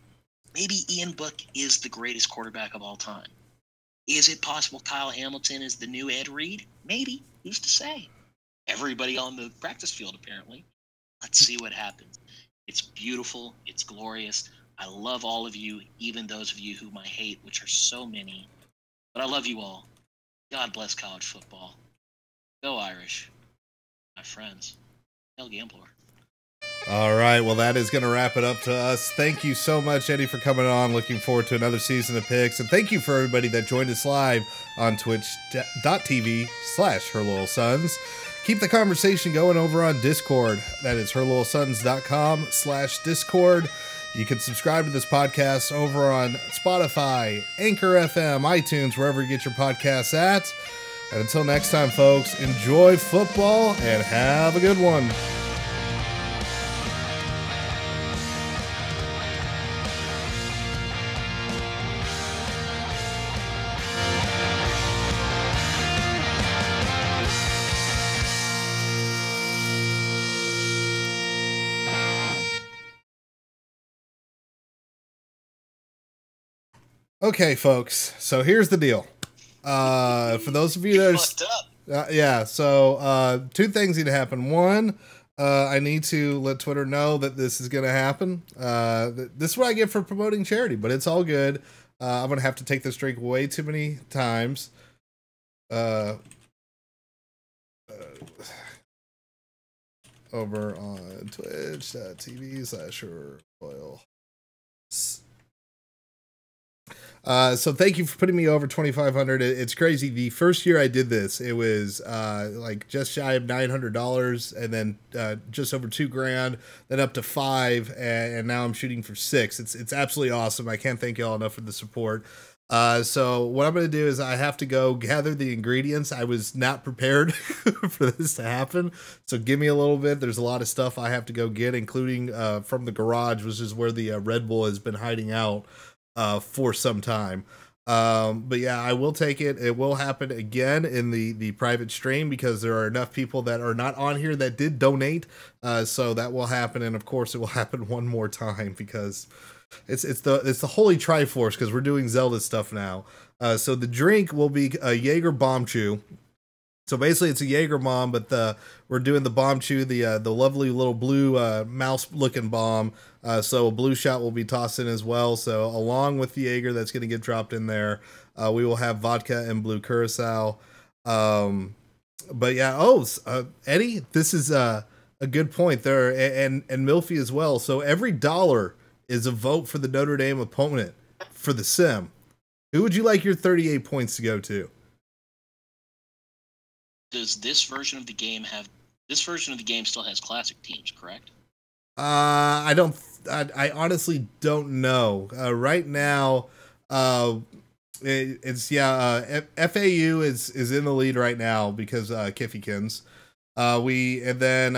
Maybe Ian Book is the greatest quarterback of all time. Is it possible Kyle Hamilton is the new Ed Reed? Maybe. Who's to say? Everybody on the practice field, apparently. Let's see what happens. It's beautiful. It's glorious. I love all of you, even those of you whom I hate, which are so many. But I love you all. God bless college football. Go Irish. My friends. Hail Gambler. All right, well, that is going to wrap it up to us. Thank you so much, Eddie, for coming on. Looking forward to another season of picks. And thank you for everybody that joined us live on twitch.tv/HerLoyalSons. Keep the conversation going over on Discord. That is herloyalsons.com/Discord. You can subscribe to this podcast over on Spotify, Anchor FM, iTunes, wherever you get your podcasts at. And until next time, folks, enjoy football and have a good one. Okay, folks. So here's the deal. For those of you that fucked up. yeah. So two things need to happen. One, I need to let Twitter know that this is going to happen. This is what I get for promoting charity, but it's all good. I'm going to have to take this drink way too many times. Over on twitch.tv/HerLoyal. So thank you for putting me over 2,500. It's crazy. The first year I did this, it was like just shy of $900, and then just over $2,000, then up to $5,000, and now I'm shooting for $6,000. It's absolutely awesome. I can't thank you all enough for the support. So what I'm going to do is I have to go gather the ingredients. I was not prepared for this to happen. So give me a little bit. There's a lot of stuff I have to go get, including from the garage, which is where the Red Bull has been hiding out for some time. But yeah, I will take it. It will happen again in the private stream because there are enough people that are not on here that did donate. So that will happen. And of course it will happen one more time because it's the holy Triforce, because we're doing Zelda stuff now. So the drink will be a Jaeger Bomb Chew. So basically it's a Jaeger bomb, but we're doing the bomb chew, the lovely little blue mouse looking bomb. So a blue shot will be tossed in as well. So along with the Jaeger that's going to get dropped in there, we will have vodka and blue curacao. But yeah, Eddie, this is a good point there, and Milfy as well. So every dollar is a vote for the Notre Dame opponent for the sim. Who would you like your 38 points to go to? Does this version of the game still has classic teams, correct? I honestly don't know. Right now, FAU is in the lead right now because Kiffykins. Then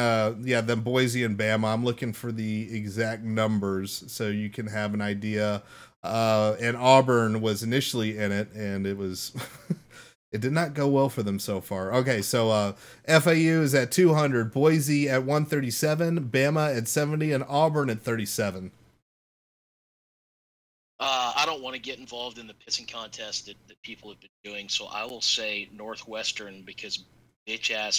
Boise and Bama. I'm looking for the exact numbers so you can have an idea. And Auburn was initially in it, and it was it did not go well for them so far. Okay, so FAU is at 200, Boise at 137, Bama at 70, and Auburn at 37. I don't want to get involved in the pissing contest that people have been doing, so I will say Northwestern, because bitch-ass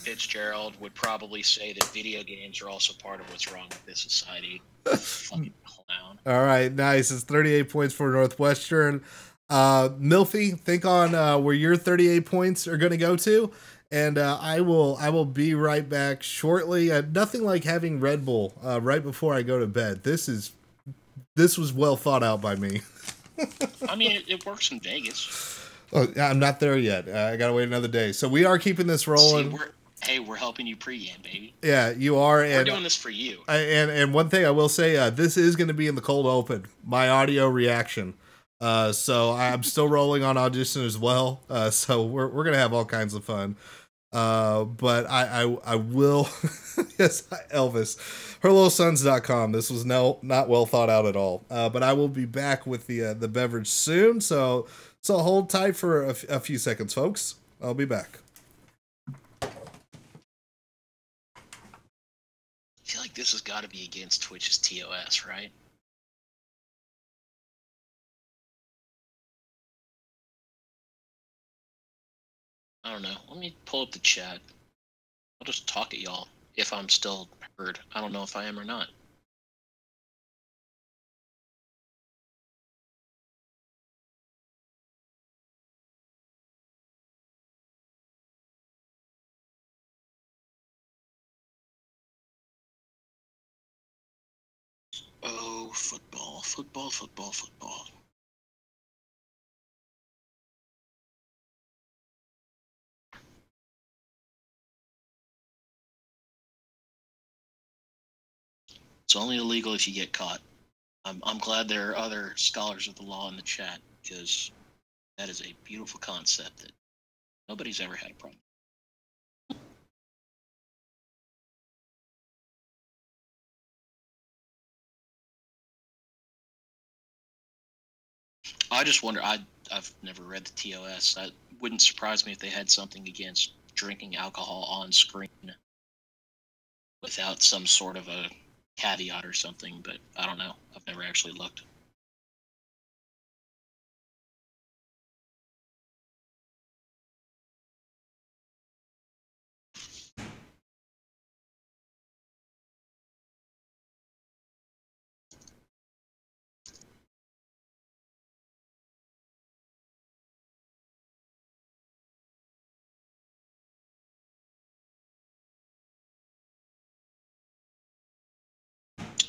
Fitzgerald would probably say that video games are also part of what's wrong with this society. Fucking clown. All right, nice. It's 38 points for Northwestern. Milfy, think on where your 38 points are going to go to, and I will be right back shortly. Nothing like having Red Bull right before I go to bed. This was well thought out by me. I mean, it works in Vegas. Oh, I'm not there yet. I gotta wait another day. So we are keeping this rolling. We're helping you pregame, baby. Yeah, you are. We're doing this for you. And one thing I will say, this is going to be in the cold open. My audio reaction. So I'm still rolling on Audition as well. So we're gonna have all kinds of fun. But I will. Yes, Elvis. HerLoyalSons.com. This was not well thought out at all. But I will be back with the beverage soon. So hold tight for a few seconds, folks. I'll be back. I feel like this has got to be against Twitch's TOS, right? I don't know. Let me pull up the chat. I'll just talk at y'all if I'm still heard. I don't know if I am or not. Oh, football, football, football, football. It's only illegal if you get caught. I'm glad there are other scholars of the law in the chat, because that is a beautiful concept that nobody's ever had a problem. I just wonder. I've never read the TOS. That wouldn't surprise me if they had something against drinking alcohol on screen without some sort of a caveat or something. But I don't know. I've never actually looked.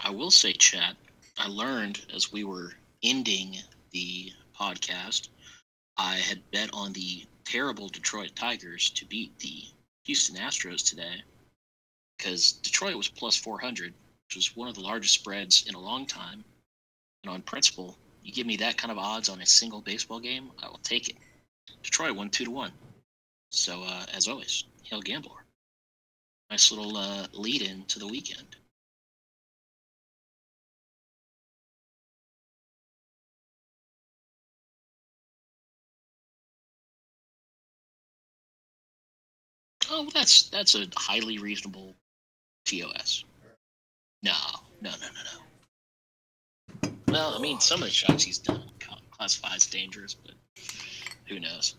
I will say, chat, I learned as we were ending the podcast, I had bet on the terrible Detroit Tigers to beat the Houston Astros today, because Detroit was plus 400, which was one of the largest spreads in a long time. And on principle, you give me that kind of odds on a single baseball game, I will take it. Detroit won 2-1. So, as always, hail Gambler. Nice little lead in to the weekend. Oh, that's a highly reasonable TOS. No. Well, I mean, some of the shots he's done classify as dangerous, but who knows?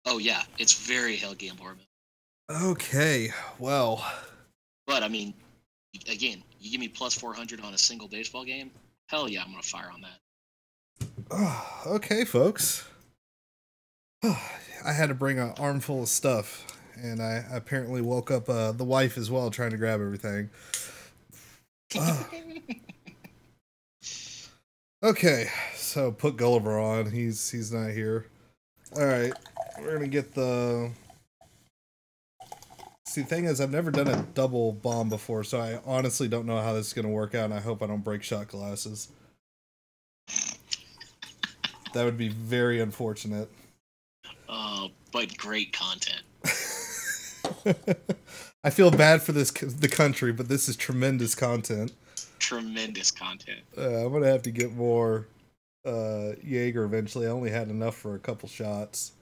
Oh yeah, it's very Hell Gambler. Okay, well. But I mean, again, you give me plus 400 on a single baseball game, hell yeah, I'm gonna fire on that. Okay, folks. I had to bring an armful of stuff, and I apparently woke up the wife as well, trying to grab everything. Okay, so put Gulliver on. He's not here. All right, we're gonna get the. See, the thing is, I've never done a double bomb before, so I honestly don't know how this is gonna work out, and I hope I don't break shot glasses. That would be very unfortunate. But great content. I feel bad for the country, but this is tremendous content. Tremendous content. I'm gonna have to get more Jaeger eventually. I only had enough for a couple shots.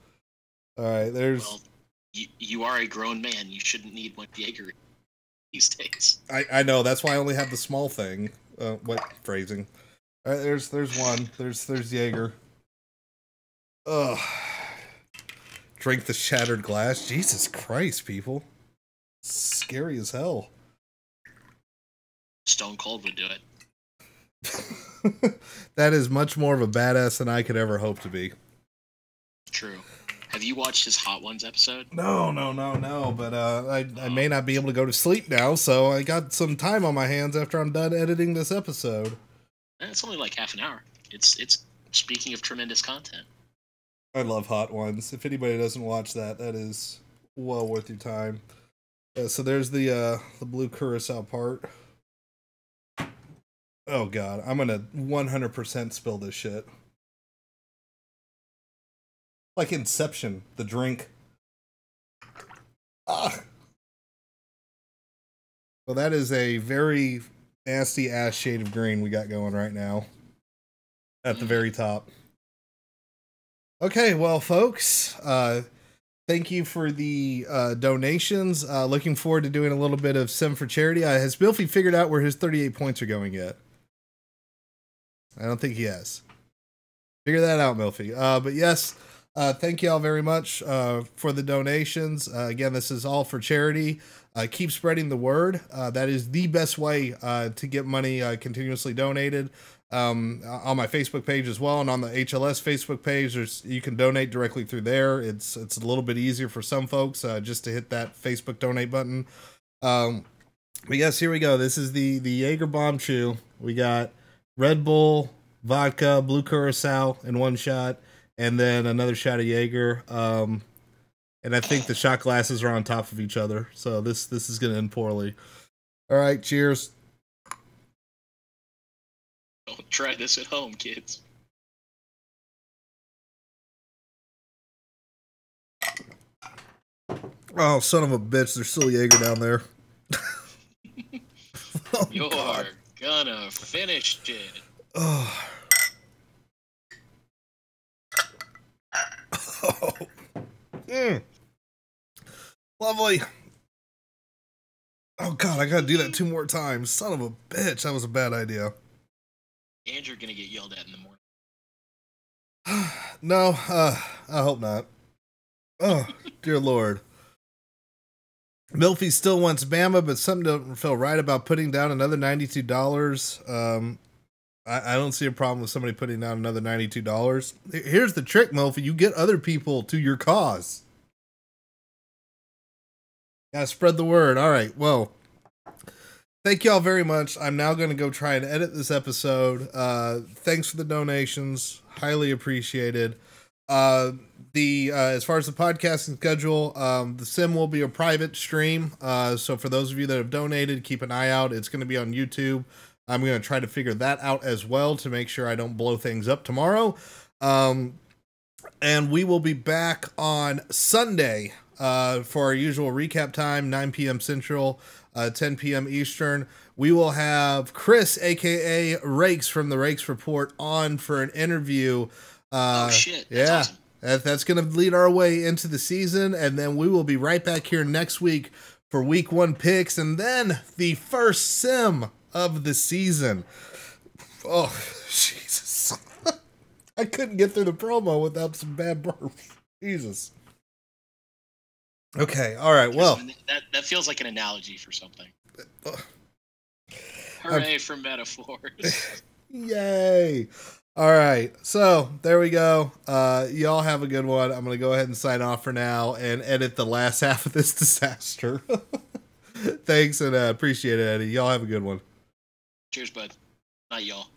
All right, there's. Well, you are a grown man. You shouldn't need much Jaeger these days. I know, that's why I only have the small thing. What phrasing? All right, there's one. There's Jaeger. Ugh. Drink the shattered glass. Jesus Christ, people. Scary as hell. Stone Cold would do it. That is much more of a badass than I could ever hope to be. True. Have you watched his Hot Ones episode? No. But I may not be able to go to sleep now, so I got some time on my hands after I'm done editing this episode. It's only like half an hour. It's speaking of tremendous content. I love Hot Ones. If anybody doesn't watch that, that is well worth your time. So there's the blue curacao part. Oh god, I'm gonna 100% spill this shit. Like Inception, the drink. Ah. Well, that is a very nasty ass shade of green we got going right now. At the very top. Okay, well, folks, thank you for the donations. Looking forward to doing a little bit of Sim for Charity. Has Bilfy figured out where his 38 points are going yet? I don't think he has. Figure that out, Milfy. But yes, thank you all very much for the donations. Again, this is all for charity. Keep spreading the word. That is the best way to get money continuously donated. On my Facebook page as well, and on the HLS Facebook page, you can donate directly through there. It's a little bit easier for some folks just to hit that Facebook donate button. But yes, here we go. This is the Jaeger Bomb Chew. We got Red Bull, vodka, blue curacao in one shot, and then another shot of Jaeger. And I think the shot glasses are on top of each other, so this is going to end poorly. All right, cheers. Don't try this at home, kids. Oh, son of a bitch, there's still Jaeger down there. Oh, you're gonna finish it. Oh. Oh. Lovely. Oh, God, I gotta do that 2 more times. Son of a bitch, that was a bad idea. And you're gonna get yelled at in the morning. No, I hope not. Oh, dear Lord. Milfy still wants Bama, but something doesn't feel right about putting down another $92. I don't see a problem with somebody putting down another $92. Here's the trick, Milfy. You get other people to your cause. Gotta spread the word. All right, well, thank you all very much. I'm now going to go try and edit this episode. Thanks for the donations. Highly appreciated. As far as the podcasting schedule, the sim will be a private stream. So for those of you that have donated, keep an eye out. It's going to be on YouTube. I'm going to try to figure that out as well to make sure I don't blow things up tomorrow. And we will be back on Sunday for our usual recap time, 9 p.m. Central, 10 p.m. Eastern. We will have Chris, a.k.a. Rakes from the Rakes Report, on for an interview. Oh, shit. That's awesome. That's going to lead our way into the season, and then we will be right back here next week for week 1 picks, and then the first sim of the season. Oh, Jesus. I couldn't get through the promo without some bad burps. Jesus. Okay, all right, well. That feels like an analogy for something. Hooray for metaphors. Yay. All right, so there we go. Y'all have a good one. I'm going to go ahead and sign off for now and edit the last half of this disaster. Thanks, and appreciate it, Eddie. Y'all have a good one. Cheers, bud. Not y'all.